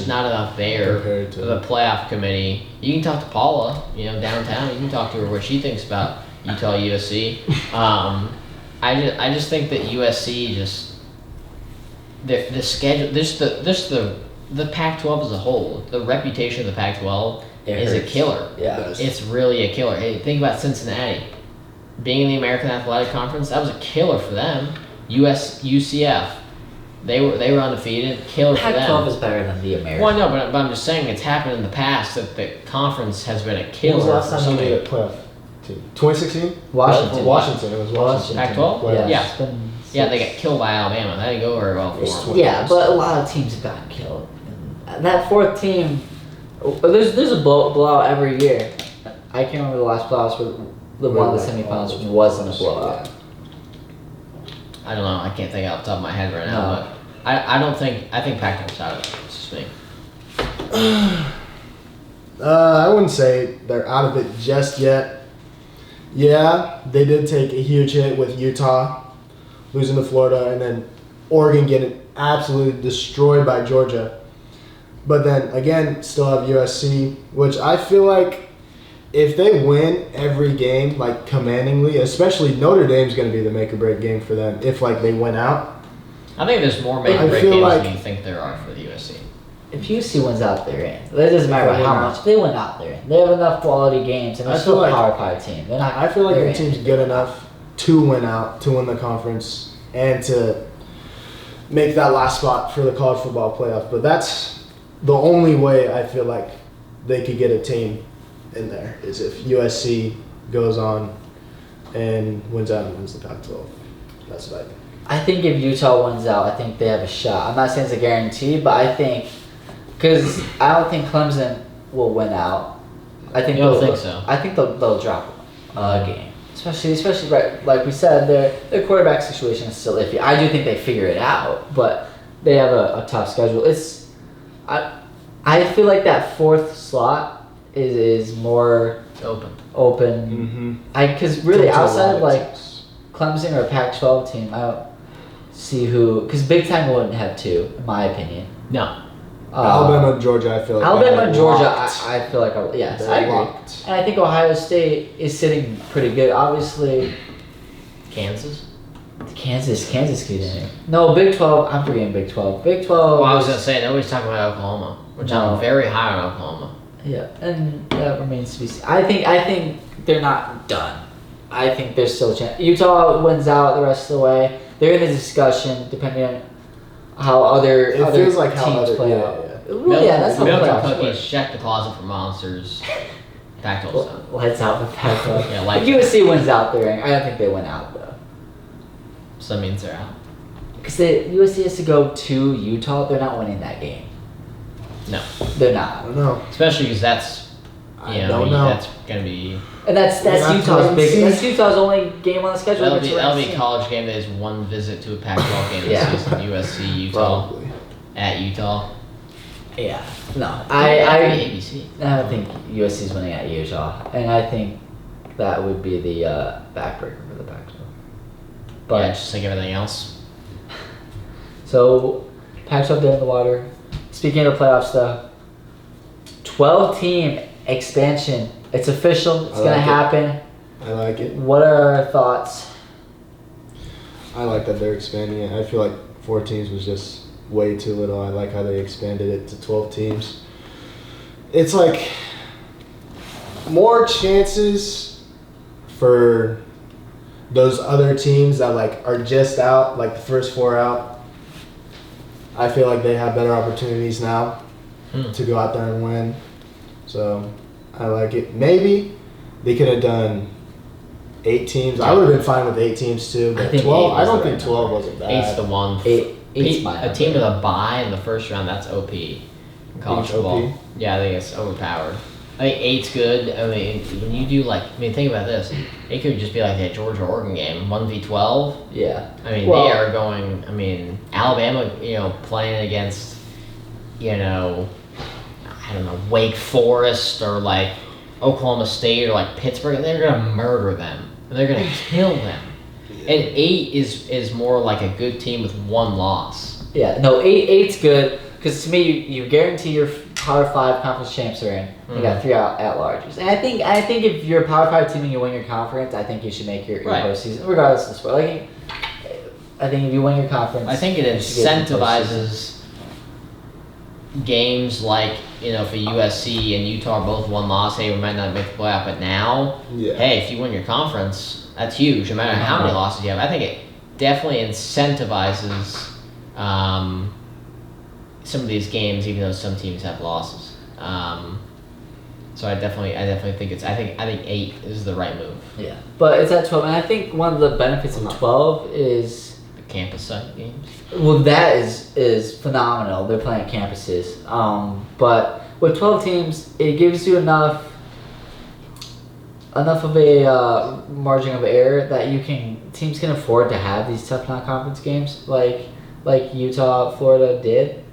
not enough there. compared to- The playoff committee. You can talk to Paula, downtown. You can talk to her what she thinks about Utah USC. I just think that USC just the schedule. The Pac-12 as a whole. The reputation of the Pac-12 It is a hurts. killer. Yeah. It's really a killer. Hey, think about Cincinnati. Being in the American Athletic Conference, that was a killer for them. UCF, they were undefeated. Killer for them. Pac-12 is better than the American. Well, no, but I'm just saying it's happened in the past that the conference has been a When killer was the last for time so you many. made a playoff team? 2016? Washington. Washington. It was Washington. Pac-12? Playoffs. Yeah. It's been Yeah, they six. got killed by Alabama. That didn't go very well for It was them. 20. Yeah, but a lot of teams have gotten killed. That 4th team, there's a blowout every year. I can't remember the last playoffs where the one of the semifinals wasn't a blowout. I don't know. I can't think off the top of my head right now, No. but I think Pac-12's out of it. It's just me. I wouldn't say they're out of it just yet. Yeah, they did take a huge hit with Utah losing to Florida, and then Oregon getting absolutely destroyed by Georgia. But then again, still have USC, which I feel like if they win every game like commandingly, especially Notre Dame's going to be the make or break game for them. If like they win out, I think there's more make I or break feel games like- than you think there are for the USC. If UC wins out, they're in. It doesn't matter They win how out. much they win out. They're in. They have enough quality games, and they're I still feel a like- Power 5 team. They're not. I feel like they're their in. team's good enough to win the conference, and to make that last spot for the college football playoff. But that's the only way I feel like they could get a team in there, is if USC goes on and wins out and wins the Pac-12. That's what I think. I think if Utah wins out, I think they have a shot. I'm not saying it's a guarantee, but I think, because I don't think Clemson will win out. I think You don't they'll- think so? I think they'll drop a game, especially right, like we said, their quarterback situation is still iffy. I do think they figure it out, but they have a tough schedule. I feel like that fourth slot is more open. Because really outside of like Clemson or a Pac-12 team, I don't see who, because Big Ten wouldn't have two, in my opinion. No. Alabama and Georgia, I feel like Alabama and Georgia, locked. I feel like, yes, They're I agree. locked. And I think Ohio State is sitting pretty good. Obviously, Kansas? Kansas could get in there. No, Big 12, I'm forgetting Big 12. Big 12. Well, I was going to say, nobody's talking about Oklahoma, which No. I'm very high on Oklahoma. Yeah, and that remains to be seen. I think they're not done. I think there's still a chance. Utah wins out the rest of the way. They're in the discussion, depending on how other feels like teams how other play yeah, out. yeah. Well, yeah, that's how Milk and playoffs cookies, work. check the closet for monsters. Pac-12 stuff. Lights out with Pac-12. Yeah, If lights USC wins out there, I don't think they win out though. So that means they're out. Because USC has to go to Utah. They're not winning that game. No. They're I not. don't know. Especially because that's, I don't know. that's going to be... And that's Yeah, Utah's big. see. That's Utah's only game on the schedule. That'll It's be around a six. college game that is one visit to a Pac-12 game this Yeah. season. USC, Utah, Probably. at Utah. Yeah. No. ABC. I think USC's winning at Utah, and I think that would be the backbreaker for the Pac-12. But Yeah, just like everything else. so Pac-12 dead in the water. Speaking of playoffs, though, 12-team expansion. It's official. It's I gonna like it. happen. I like it. What are our thoughts? I like that they're expanding it. I feel like 4 teams was just way too little. I like how they expanded it to 12 teams. It's like more chances for those other teams that like are just out, like the first 4 out. I feel like they have better opportunities now to go out there and win. So I like it. Maybe they could have done 8 teams. I would have been fine with 8 teams too. I But think 12. 8 I was don't the think right 12 number. wasn't bad. Eight's the one. Eight's my A team number. with a bye in the first round, that's OP. In college It's football. OP? Yeah, I think it's overpowered. I think 8's good. I mean, when you do think about this. It could just be like that Georgia-Oregon game, 1v12. Yeah. I mean, Well- they are going. I mean, Alabama, playing against, I don't know, Wake Forest or like Oklahoma State or like Pittsburgh. They're gonna murder them. And they're gonna kill them. And 8 is more like a good team with 1 loss. Yeah, no, eight's good because to me, you guarantee your Power 5 conference champs are in. You got 3 at larges, and I think if you're a Power 5 team and you win your conference, I think you should make your Right. postseason, regardless of the sport. Like, I think if you win your conference, I think it you should get in the incentivizes games like, for USC and Utah are both 1 loss. Hey, we might not make the playoff, but now, Yeah. hey, if you win your conference, that's huge. No matter how many losses you have, I think it definitely incentivizes some of these games, even though some teams have losses. So I definitely think I think 8 is the right move. Yeah, but it's at 12, and I think one of the benefits of 12 is, The campus side games. well, that is phenomenal. They're playing campuses, but with 12 teams, it gives you enough of a margin of error that teams can afford to have these tough non-conference games like Utah, Florida did.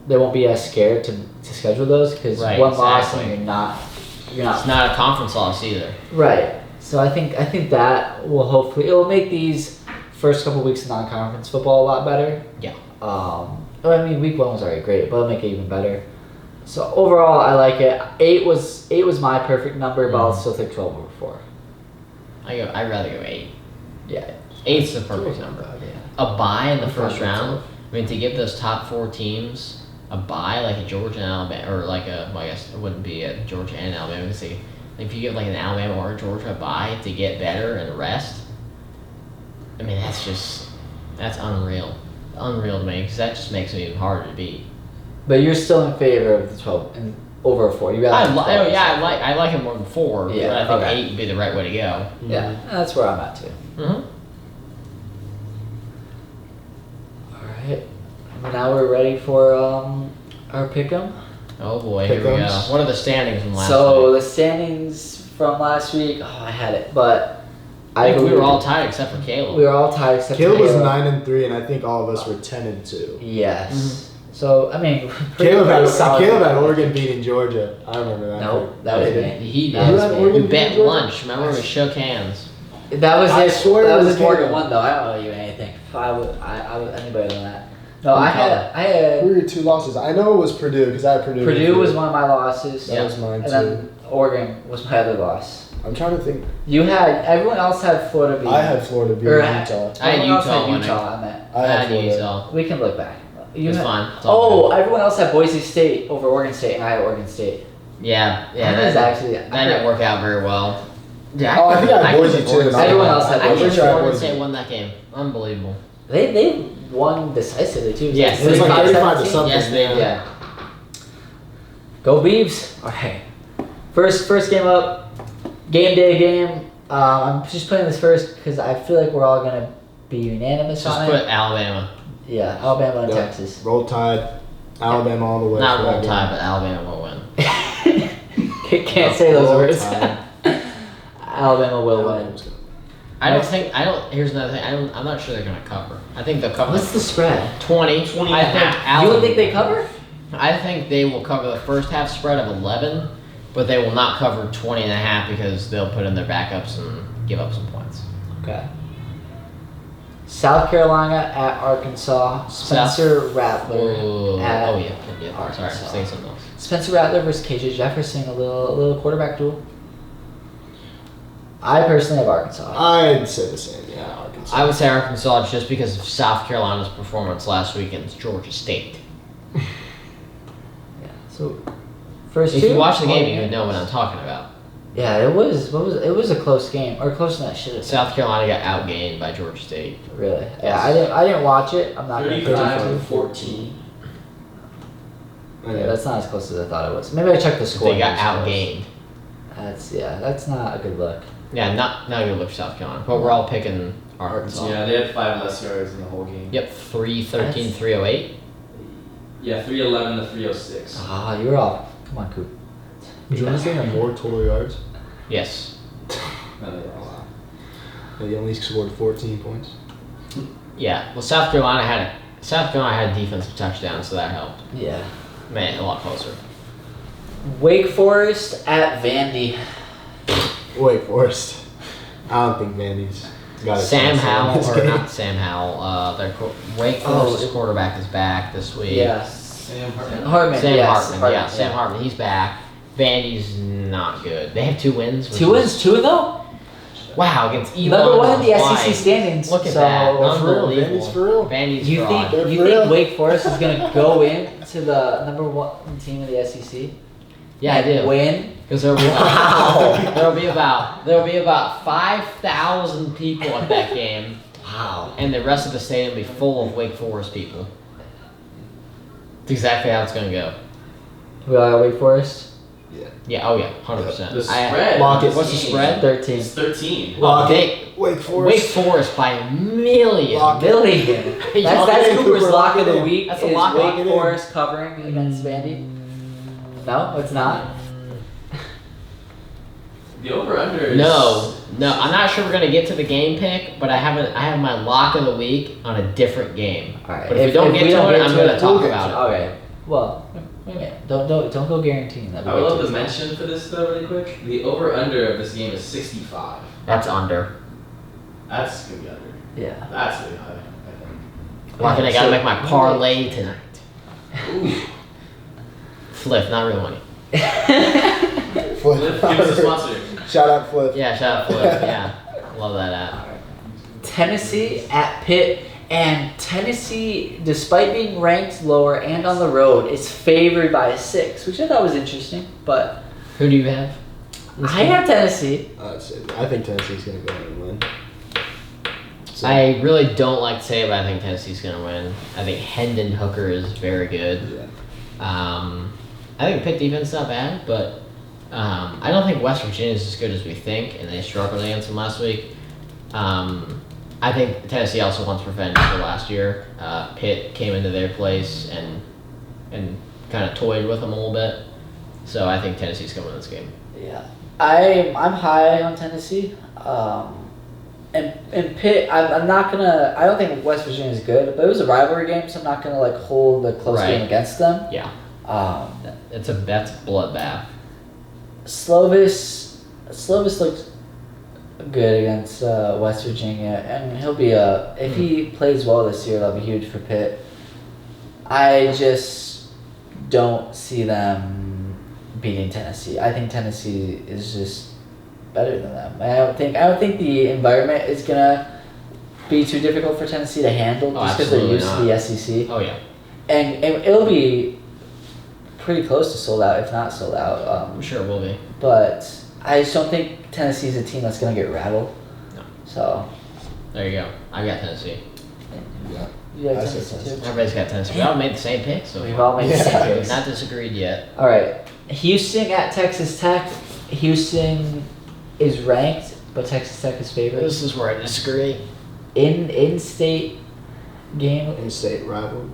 They won't be as scared to schedule those because Right, 1 loss exactly. and you're It's not not a conference loss either. right. So I think that it'll make these first couple weeks of non-conference football a lot better. Yeah. I mean, week 1 was already great, but it'll make it even better. So overall, I like it. 8 was my perfect number, but I'll still take 12 over 4. I'd rather go 8. Yeah. 8's the perfect number. Yeah. A bye in the I'm first fine with round. 12. I mean, to give those top 4 teams a bye, like a Georgia and Alabama, or like I guess it wouldn't be a Georgia and Alabama. Because if you give like an Alabama or Georgia a bye to get better and rest, I mean that's unreal to me because that just makes it even harder to beat. But you're still in favor of the 12 and over 4. You I like it more than 4. Yeah, but I think okay. 8 would be the right way to go. Yeah, that's where I'm at too. Mm-hmm. All right, now we're ready for our pick'em. Oh boy, here we go. Pick-ems. What are the standings from last So week? the standings from last week, I had it, but I think we were believe- all tied except for Caleb. We were all tied except Caleb for was Caleb. 9-3, and I think all of us were 10-2. Yes. Mm-hmm. So I mean, Caleb had solid. Oregon beating Georgia. I remember that. No, that was me. He That was did. me. Oregon We bet beating Georgia? lunch. Remember we shook hands. That was I it. swear That it was was his Oregon Caleb. one though. I don't owe you anything. I was anybody than that. No, I had Who were your 2 losses? I know it was Purdue because I had Purdue. Purdue was one of my losses. That was mine And too. then Oregon was my other loss. I'm trying to think. You had everyone else had Florida beating. I had Florida beating Or Utah. I had everyone else Utah had winning. Utah. I meant. I had Florida. Utah. We can look back. You It's had- fine. It's all Oh, everyone else had Boise State over Oregon State, and I had Oregon State. good. Yeah. That was actually That didn't work out very well. Yeah, Oh, I think I had Boise could've too. Oregon and Everyone else had I Boise. think sure I had Oregon Boise. State won that game. Unbelievable. They won decisively too. Yes, It was like 35 to 35-17. something. Yes, they did. Yeah. Go Beavs. Okay. First game up. Game day game. I'm just putting this first because I feel like we're all gonna be unanimous Just on put it. Alabama. Yeah, Alabama and Yep. Texas. Roll Tide. Alabama all the way. Not for roll that tide, game. but Alabama will win. Can't say those Roll words. Tide. Alabama will win. Alabama's gonna- Here's another thing. I'm not sure they're gonna cover. I think they'll cover What's the spread? 20. 20 I and a think half. You don't think they cover? I think they will cover the first half spread of 11, but they will not cover 20 and a half because they'll put in their backups and give up some points. Okay. South Carolina at Arkansas. Spencer Rattler Oh, at yeah. Sorry, I was Arkansas. saying something else. Spencer Rattler versus KJ Jefferson, a little quarterback duel. I personally have Arkansas. I'd say the same. Yeah, Arkansas. I would say Arkansas just because of South Carolina's performance last week against Georgia State. Yeah. So first If two. you watch the game, Oh, you would know what I'm talking about. Yeah, it was a close game, or closer than it should have been. South Carolina got outgained by Georgia State. Really? Yeah, I didn't watch it. I'm not gonna 35-14. Yeah, that's not as close as I thought it was. Maybe I checked the score. They got scores. outgained. That's not a good look. Yeah, not a good look for South Carolina. But we're all picking Arkansas. Yeah, they had 5 less yards in the whole game. Yep, 313, That's- 308. Yeah, 311 to 306. Ah, you were off. Come on, Coop. Georgia State had more total yards. Yes. No, they lost. They only scored 14 points. Yeah. Well, South Carolina had a defensive touchdown, so that helped. Yeah. Man, a lot closer. Wake Forest at Vandy. Wake Forest. I don't think Vandy's got a Sam chance to win Howell, this or game. not Sam Howell, Wake Forest's quarterback is back this week. Yeah. Sam Hartman. Hartman. Sam yes, Hartman, yeah, Sam Hartman, he's back. Vandy's not good. They have 2 wins. which 2 is- wins, 2 though. Wow, against Elon. Number 1 in the twice. SEC standings. Look at so that. for real, Unbelievable. Vandy's for real. Vandy's You fraud. think They're for real. Wake Forest is gonna go into the number 1 team in the SEC? Yeah, I do. Win. Because there'll be Wow. there'll be about 5,000 people at that game, Wow. and the rest of the stadium will be full of Wake Forest people. It's exactly how it's gonna go. We are at Wake Forest. Yeah. Oh yeah. 100%. The spread. Lock it. What's the spread? 13. It's 13. Lock They- it. Wake Forest. Wake Forest by a million. Lock it. Million. Lock That's it in, Cooper's Cooper, lock lock of it the in. week. That's a is lock Wake it in. Forest covering against Vandy. No, it's not. The over-under is... No, I'm not sure we're gonna get to the game pick, but I have my lock of the week on a different game. All right. But if we don't get to it, I'm gonna talk about it. Okay. Well, wait a minute. Don't go guaranteeing that. I would love to mention for this though really quick, the over-under of this game is 65. That's under. That's going to be under. Yeah. That's really high, I Locking, I gotta make my parlay tonight. think. Ooh. Flip, not real money. Cliff, give us a sponsor. Shout out Flip. Yeah, shout out Flip. Yeah, love that app. Tennessee at Pitt, and Tennessee, despite being ranked lower and on the road, is favored by 6, which I thought was interesting. But Who do you have? I have Tennessee. I think Tennessee's going to go ahead and win. So, I really don't like to say it, but I think Tennessee's going to win. I think Hendon Hooker is very good. yeah. I think Pitt defense is not bad, but I don't think West Virginia is as good as we think, and they struggled against them last week. I think Tennessee also wants revenge for last year. Pitt came into their place and kind of toyed with them a little bit. So I think Tennessee's going to win this game. Yeah, I'm high on Tennessee. And Pitt, I'm not gonna. I don't think West Virginia is good, but it was a rivalry game, so I'm not gonna like hold a close game against them. Yeah. That's a bloodbath. Slovis looks good against West Virginia, and he'll be if he plays well this year, that'll be huge for Pitt. I just don't see them beating Tennessee. I think Tennessee is just better than them. I don't think the environment is gonna be too difficult for Tennessee to handle just because they're used to the SEC. Oh yeah. And it'll be pretty close to sold out, if not sold out. I'm sure it will be. But I just don't think Tennessee's a team that's gonna get rattled. No. So. There you go. I got Tennessee. Yeah. You got I Tennessee said too? Everybody's got Tennessee. We all made the same pick, so We've all made the same we've picks. not disagreed yet. All right, Houston at Texas Tech. Houston is ranked, but Texas Tech is favored. This is where I disagree. In-state game. In-state rival.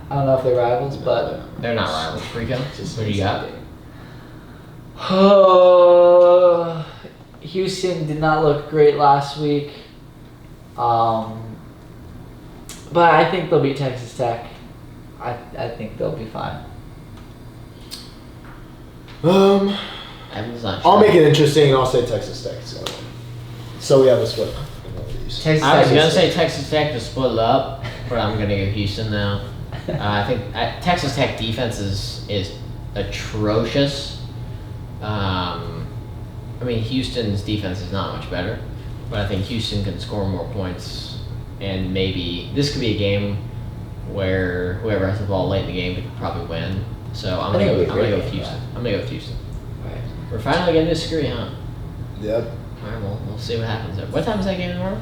I don't know if they're rivals, but They're not rivals. Rico, who do you got? oh, Houston did not look great last week. But I think they'll beat Texas Tech. I think they'll be fine. Evan's not sure. I'll make it interesting and I'll say Texas Tech. So we have a split. Texas I was Tech gonna is- say Texas Tech to split it up, but I'm gonna go Houston now. I think Texas Tech defense is atrocious. I mean Houston's defense is not much better, but I think Houston can score more points, and maybe this could be a game where whoever has the ball late in the game could probably win. So I'm gonna go with Houston. I'm gonna go with Houston. Right. We're finally gonna disagree, huh? Yep. All right, well, we'll see what happens there. What time is that game tomorrow?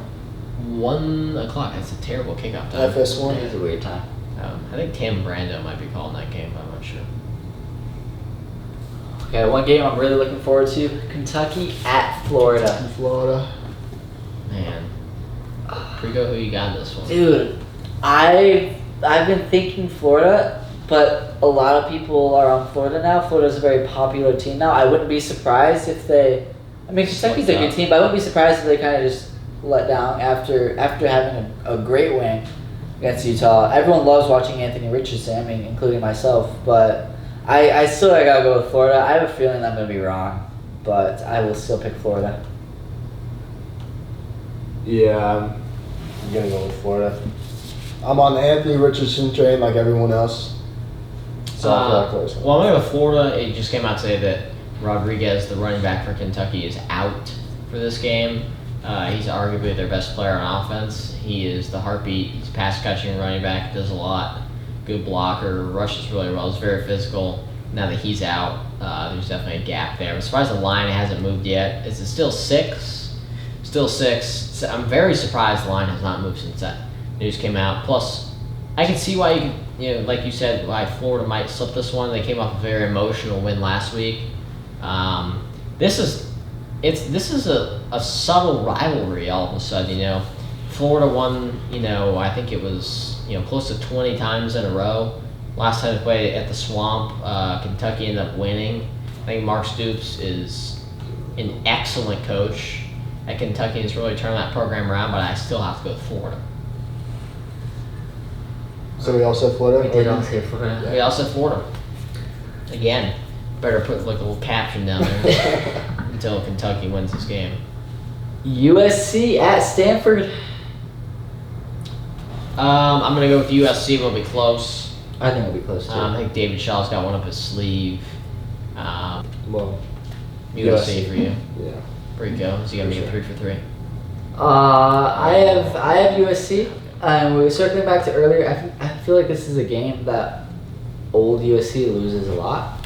1 o'clock. That's a terrible kickoff time. FS1. It's a weird time. I think Tim Brendon might be calling that game, but I'm not sure. Okay, one game I'm really looking forward to: Kentucky at Florida. In Florida. Man. Prigo, who you got in this one? Dude, I've been thinking Florida, but a lot of people are on Florida now. Florida's a very popular team now. I wouldn't be surprised if they. I mean, Kentucky's a good team, but I wouldn't be surprised if they kind of just let down after having a great win against Utah. Everyone loves watching Anthony Richardson, I mean, including myself, but I still gotta go with Florida. I have a feeling I'm gonna be wrong, but I will still pick Florida. Yeah, I'm gonna go with Florida. I'm on the Anthony Richardson train like everyone else. So I feel like Florida's gonna Well, I'm going to go with Florida. It just came out today that Rodriguez, the running back for Kentucky, is out for this game. He's arguably their best player on offense. He is the heartbeat. He's pass catching running back, does a lot. Good blocker, rushes really well, is very physical. Now that he's out, there's definitely a gap there. I'm surprised the line hasn't moved yet. Is it still 6? Still 6. So I'm very surprised the line has not moved since that news came out. Plus, I can see why like you said, why Florida might slip this one. They came off a very emotional win last week. This is a subtle rivalry all of a sudden. Florida won. I think it was close to 20 times in a row. Last time they played at the Swamp, Kentucky ended up winning. I think Mark Stoops is an excellent coach at Kentucky. Has really turned that program around, but I still have to go with Florida. So we all said Florida? We did all say Florida. We also said Florida. Again, better put like a little caption down there until Kentucky wins this game. USC at Stanford. I'm gonna go with USC. Will be close. I think it'll be close too. I think David Shaw's got one up his sleeve. Well, USC for you. yeah. Where you go? Is he gonna be a 3 for 3? I have USC. And we were circling back to earlier. I feel like this is a game that old USC loses a lot.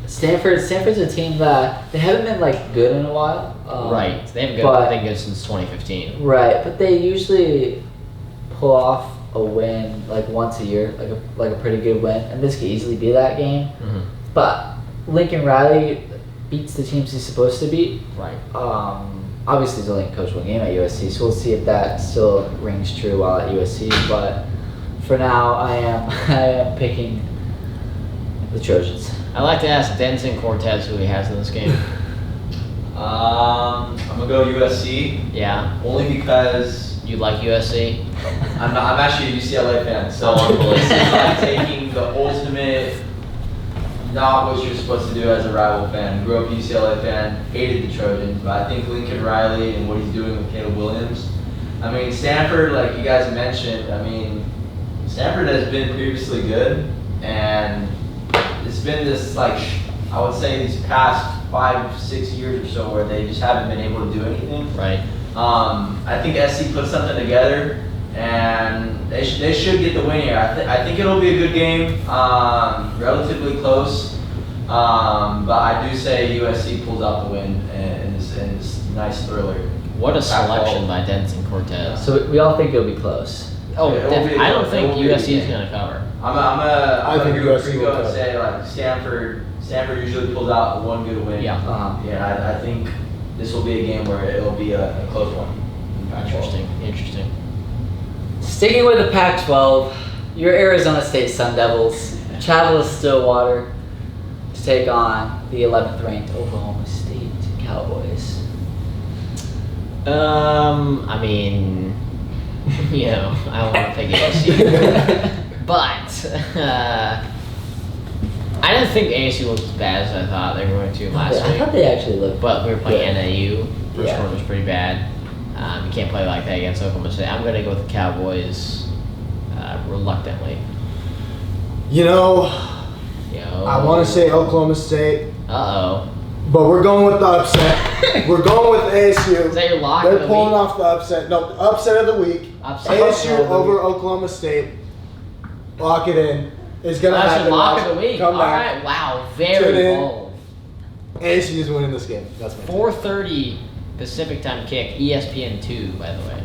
Stanford's a team that they haven't been like good in a while. Right. They haven't been good since 2015. Right, but they usually pull off a win like once a year, like a pretty good win, and this could easily be that game. Mm-hmm. But Lincoln Riley beats the teams he's supposed to beat. Right. Obviously, he's only coached one game at USC, so we'll see if that still rings true while at USC. But for now, I am picking the Trojans. I'd like to ask Denson Cortez who he has in this game. I'm gonna go USC. Yeah. Only because You like USC? I'm actually a UCLA fan, so Unbelievable. this is like taking the ultimate, not what you're supposed to do as a rival fan. Grew up a UCLA fan, hated the Trojans, but I think Lincoln Riley and what he's doing with Caleb Williams. I mean, Stanford, like you guys mentioned, I mean, Stanford has been previously good, and it's been this like, I would say these past 5-6 years or so where they just haven't been able to do anything. Right. I think SC put something together, and they should get the win here. I think it'll be a good game, relatively close, but I do say USC pulls out the win in this nice thriller. What a selection by Denson Cortez. So we all think it'll be close. Oh, It'll be- I don't think it'll be a USC is game. going to cover. I'm I think gonna USC will go cover. and say like Stanford usually pulls out one good win. Yeah. Yeah, I think this will be a game where it'll be a close one. Interesting. Sticking with the Pac-12, your Arizona State Sun Devils travel to Stillwater to take on the 11th ranked Oklahoma State Cowboys. I mean, you know, I don't want to pick ASU, but I didn't think ASU looked as bad as I thought they were going to last I thought week. they actually looked. But we were playing NAU. First Yeah. quarter was pretty bad. You can't play like that against Oklahoma State. I'm going to go with the Cowboys reluctantly. You know, Yo. I want to say Oklahoma State, Uh-oh. but we're going with the upset. We're going with ASU. Is that your lock of They're the pulling week? off the upset. No, upset of the week. Upset ASU of the over week. Oklahoma State. Lock it in. It's gonna That's happen. your lock Watch. of the week. Come All back. right. Wow. Tune Very in. bold. ASU is winning this game. That's my take. 4:30 Pacific time kick. ESPN 2, by the way.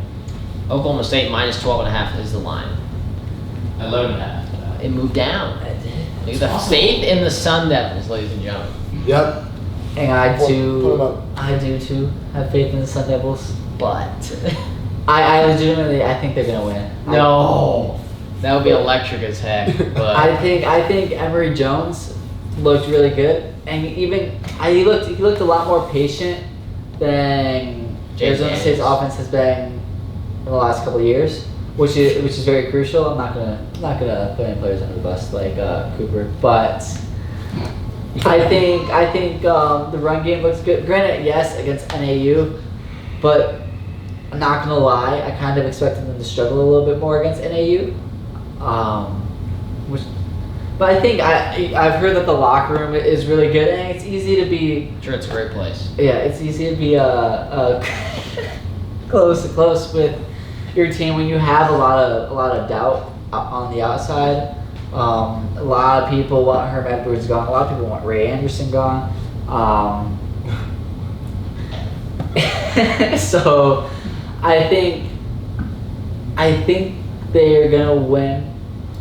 Oklahoma State minus 12.5 is the line. 11.5. It moved down. Look at the faith in the Sun Devils, ladies and gentlemen. Yep. And I Put 'em too, up. I do too have faith in the Sun Devils. But I legitimately, I think they're gonna win. no, that would be electric as heck. But I think Emory Jones looked really good, and he looked a lot more patient than James Arizona State's Daniels. offense has been in the last couple of years, which is very crucial. I'm not gonna put any players under the bus like Cooper, but I think the run game looks good. Granted, yes, against NAU, but I'm not gonna lie, I kind of expected them to struggle a little bit more against NAU. But I think I've heard that the locker room is really good, and it's easy to be. sure, it's a great place. Yeah, it's easy to be close with your team when you have a lot of doubt on the outside. A lot of people want Herm Edwards gone. A lot of people want Ray Anderson gone. So I think they're gonna win.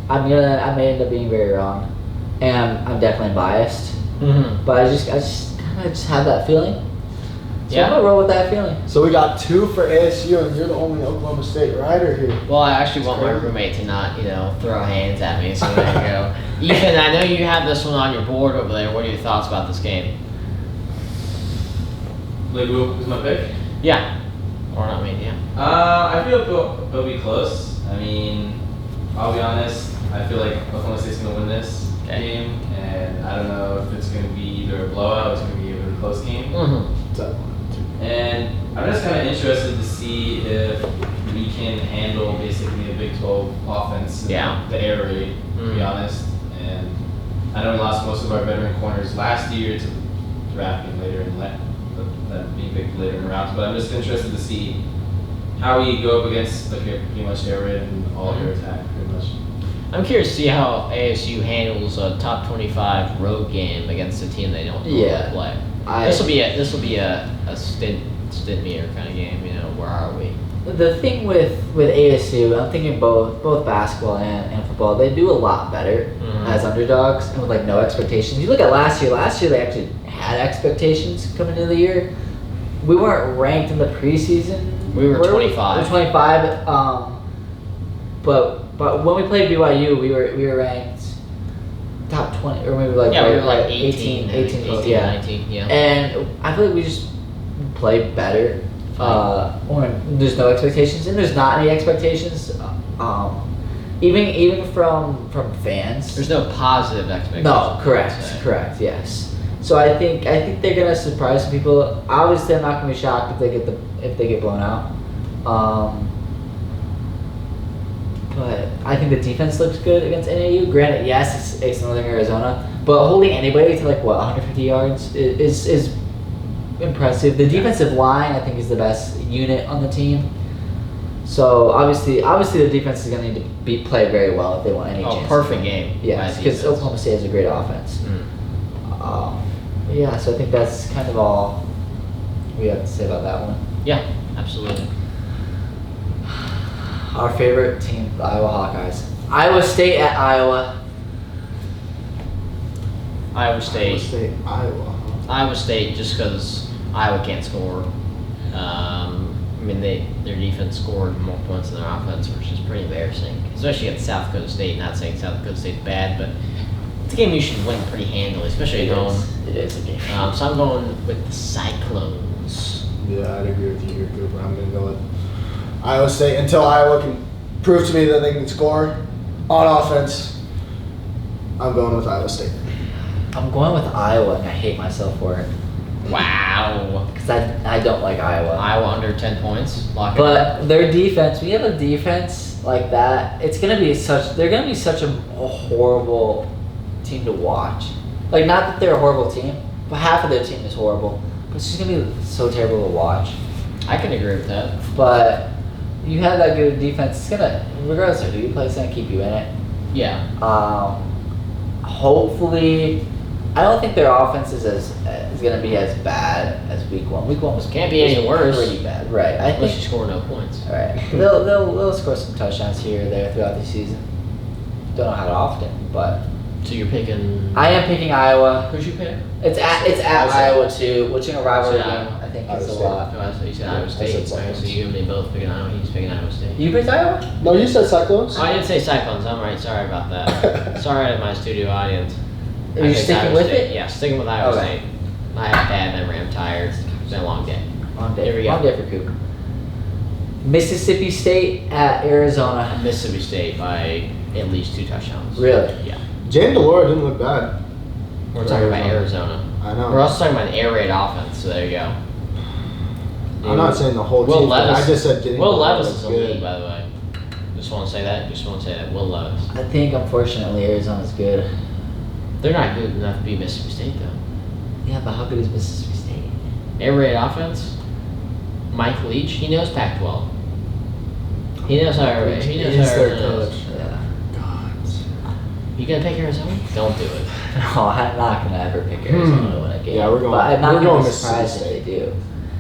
I may end up being very wrong, and I'm definitely biased. Mm-hmm. But I just kind of have that feeling. So Yeah. I'm gonna roll with that feeling. So we got 2 for ASU, and you're the only Oklahoma State rider here. Well, I actually want my Crazy. roommate to not, throw hands at me. So there you go. Ethan, I know you have this one on your board over there. What are your thoughts about this game? Like, who's my pick? Yeah. Or not me, yeah. I feel it'll be close. I mean, I'll be honest. I feel like Oklahoma State's gonna win this Okay. game, and I don't know if it's gonna be either a blowout or it's gonna be a really close game. Mm-hmm. And I'm just kind of interested to see if we can handle basically a Big 12 offense, in Yeah. the air raid, to be honest. And I know we lost most of our veteran corners last year to drafting later in that being picked later in the rounds. But I'm just interested to see how we go up against like pretty much air raid and all air attack, pretty much. I'm curious to see how ASU handles a top 25 road game against a team they don't normally play. This will be a stint meter kind of game. You know, where are we? The thing with ASU, I'm thinking both basketball and football, they do a lot better as underdogs and with like no expectations. You look at last year they actually had expectations coming into the year. We weren't ranked in the preseason. We were 25. We were 25. But when we played BYU, we were ranked top 20, or maybe like we were like 18, 19, yeah. And I feel like we just played better. When there's no expectations, and there's not any expectations. Even from fans. There's no positive expectations. No, correct, yes. So I think they're gonna surprise some people. Obviously, I'm not gonna be shocked if they get blown out. But I think the defense looks good against NAU. Granted, yes, it's Northern Arizona, but holding anybody to like 150 yards is impressive. The defensive line, I think, is the best unit on the team. So obviously the defense is going to need to play very well if they want any chance. Perfect game. Yes, because Oklahoma State has a great offense. Yeah, so I think that's kind of all we have to say about that one. Yeah, absolutely. Our favorite team, the Iowa Hawkeyes. Iowa State at Iowa. Iowa State, Iowa. Iowa State, just because Iowa can't score. Their defense scored more points than their offense, which is pretty embarrassing, especially against South Dakota State. Not saying South Dakota State's bad, but it's a game you should win pretty handily, especially at home. It is a game. So I'm going with the Cyclones. Yeah, I'd agree with you here, Cooper. I'm going to go with Iowa State until Iowa can prove to me that they can score on offense. I'm going with Iowa State. I'm going with Iowa, and I hate myself for it. Wow. Because I don't like Iowa. Iowa under 10 points. Lock it But up. their defense, we have a defense like that. They're gonna be such a horrible team to watch. Like, not that they're a horrible team, but half of their team is horrible. But it's just gonna be so terrible to watch. I can agree with that. But you have that good defense. It's gonna, regardless of who you play, it's gonna keep you in it. Yeah. Hopefully, I don't think their offense is going to be as bad as week one. Week one was Can't be any worse. Pretty bad, right? I Unless you think. score no points. All right, they'll score some touchdowns here or there throughout the season. Don't know how often, but So you're picking. I am picking Iowa. Who'd you pick? It's at Iowa too, which in a rivalry So, game I think is a Iowa lot. Oh, I thought you said Iowa I said State. Cyclones. So you and me both picking Iowa. He's picking Iowa State. You picked Iowa? No, you said Cyclones? Oh, I didn't say Cyclones. I'm right. Sorry about that. Sorry to my studio audience. Are I you picked sticking Iowa with State. it? Yeah, sticking with Iowa Okay. State. I have bad memory. I'm tired. It's been a long day. Long day. Here we go. Long day for Coop. Mississippi State at Arizona. Mississippi State by at least 2 touchdowns. Really? Yeah. Jane Delore didn't look bad. We're talking about Arizona. I know. We're also talking about an air raid offense, so there you go. I'm not saying the whole Will team. Levis. I just said Jane Will Delore Levis looked is a good. lead, by the way. Just want to say that. Will Levis. I think unfortunately Arizona's good. They're not good enough to beat Mississippi State, though. Yeah, but how good is Mississippi State? Air raid offense. Mike Leach, he knows Pac-12. He knows how air raid. He knows He's how their Arizona coach. is. Yeah. You gonna pick Arizona? Don't do it. No, I'm not gonna ever pick Arizona to win a game. Yeah, we're going- But I'm not we're gonna going be Mississippi surprised if they do.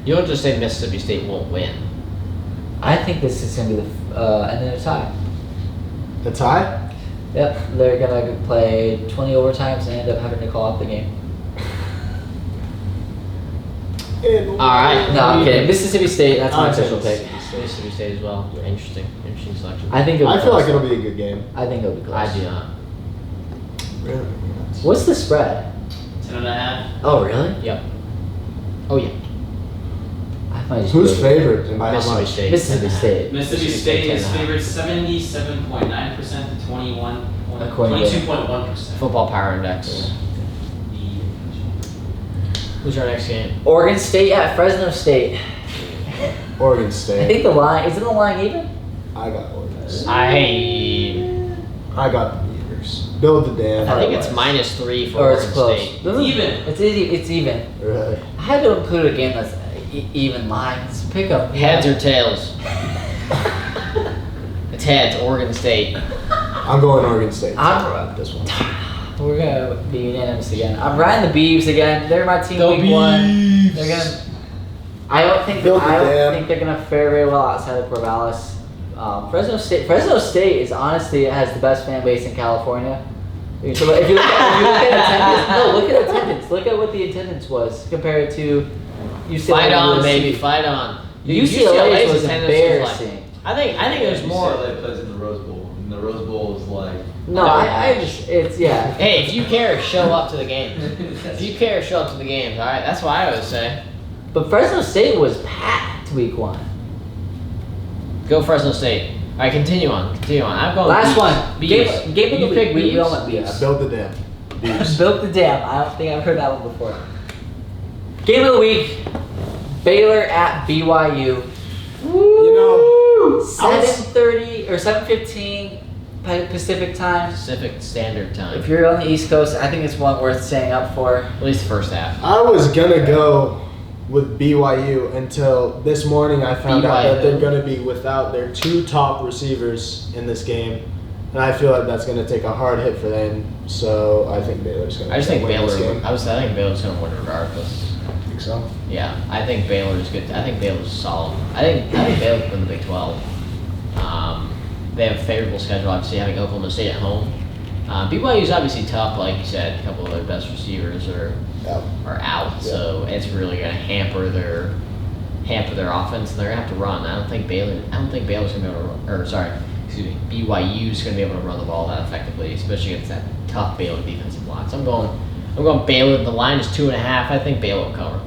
You don't just say Mississippi State won't win. I think this is gonna be and then a tie. A tie? Yep, they're gonna play 20 overtimes and end up having to call off the game. All right. No, I'm kidding. Mississippi State. That's my I'm official taking pick. Mississippi State as well. Interesting selection. I think. It'll be I feel close. like it'll be a good game. I think it'll be close. I do not. Really? What's the spread? 10.5. Oh, really? Yep. Oh yeah. I might just Who's go- favorite and by how Mississippi much? State. Mississippi State. Mississippi State is favored 77.9% to 22.1%. Football Power Index. Who's our next game? Oregon State at Fresno State. Oregon I State. think the line isn't the line even. I got Oregon State. I I got the Beavers. Build the dam. think it's -3 for Or it's Oregon close. State. It's even. It's even. Really? I had to include a game that's even lines. Pick up. Heads or tails? It's heads. Oregon State. I'm going Oregon State. I'm- to wrap this one. We're gonna be unanimous again. I'm riding the Beavs again. They're my team week one. They're gonna. I don't think they're gonna fare very well outside of Corvallis. Fresno State is honestly has the best fan base in California. If you look at attendance, look at attendance. Look at what the attendance was compared to UCLA. Fight on, USC. baby, fight on. UCLA's was attendance embarrassing. I think there's more. UCLA plays in the Rose Bowl, and the Rose Bowl is like. No, I just it's yeah. Hey, if you care, show up to the games. If you care, show up to the games. All right, that's what I always say. But Fresno State was packed week one. Go Fresno State. All right, continue on. I'm going. Last Beavs. one. Beavs. Game of You the pick week. We all Beavs? went Yeah, Beavs. build the dam. Beavs. Built the dam. I don't think I've heard that one before. Game of the week. Baylor at BYU. You know, 7:30 or 7:15 Pacific time. Pacific Standard Time. If you're on the East Coast, I think it's one worth staying up for. At least the first half. I was gonna go with BYU until this morning. I found out that they're gonna be without their two top receivers in this game, and I feel like that's gonna take a hard hit for them. So I think Baylor's gonna. I just think win this Baylor. game. I think Baylor's going to win regardless. I think so. Yeah, I think Baylor's good. I think Baylor's solid. I think Baylor can win the Big 12. They have a favorable schedule, obviously having Oklahoma State at home. BYU's obviously tough, like you said. A couple of their best receivers are out, so it's really going to hamper their offense, and they're going to have to run. I don't think Baylor's going to be able to. BYU's going to be able to run the ball that effectively, especially against that tough Baylor defensive line. So I'm going Baylor. The line is 2.5. I think Baylor will cover.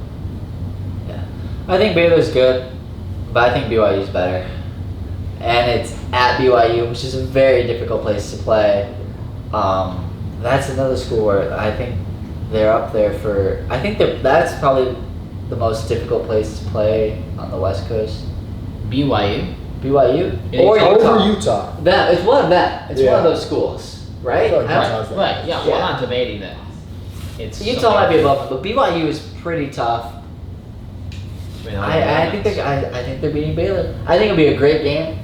Yeah, I think Baylor's good, but I think BYU's better. And it's at BYU, which is a very difficult place to play. That's another school where I think they're up there for. I think that's probably the most difficult place to play on the West Coast. BYU. Or Over Utah. That it's one of them. It's one Yeah. of those schools, right? I feel like I don't- Utah's that. Right. Yeah. Well, Yeah. I'm not debating that. It's Utah might be above them, but BYU is pretty tough. I think they're beating Baylor. I think it'll be a great game.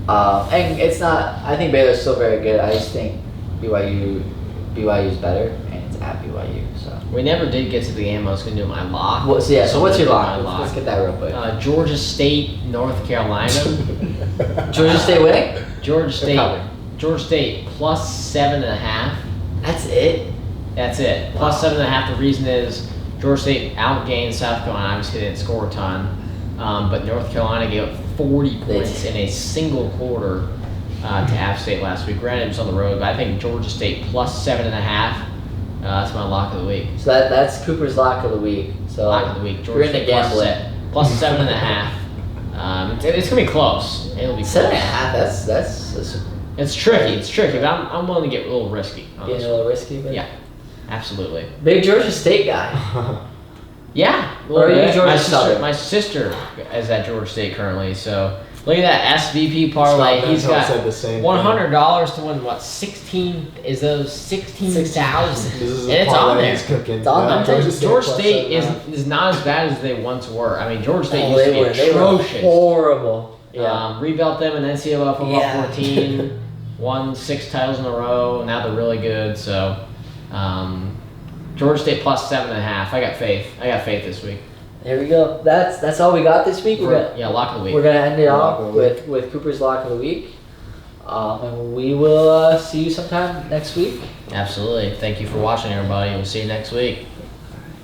And it's not. I think Baylor's still very good. I just think BYU's better, and it's at BYU. So. We never did get to the game. I was going to do my lock. So what's your My lock? Let's get that real quick. Georgia State, North Carolina. Georgia State winning? Georgia State. covering. Georgia State plus 7.5. That's it. That's it. Plus 7.5. The reason is Georgia State outgained South Carolina. Obviously, they didn't score a ton. But North Carolina gave up 40 points in a single quarter to App State last week. Granted, it was on the road, but I think Georgia State plus 7.5. That's my lock of the week. So that's Cooper's lock of the week. So Lock of the week. We're Georgia gonna State gamble plus 7.5. It's gonna be close. It'll be close. 7.5. That's It's tricky, but I'm willing to get a little risky. On getting this a little risky. But Yeah, absolutely. Big Georgia State guy. Yeah. Or are you Georgia Southern? My sister is at Georgia State currently, so look at that SVP parlay. Scott He's Van Pelt got said the same thing. $100 to win what 16 is those 16,000, This is and a it's on parlay there. he's cooking. It's on there. I'm telling you, Georgia plus State 7.5. is not as bad as they once were. I mean, Georgia State Oh, used to be they were atrocious. horrible. Yeah. Rebuilt them in NCAA football Yeah. 14, won 6 titles in a row. Now they're really good. So, Georgia State plus 7.5. I got faith this week. There we go. That's all we got this week. Lock of the week. We're gonna end it Lock off of the week. with Cooper's lock of the week. And we will see you sometime next week. Absolutely. Thank you for watching, everybody. We'll see you next week.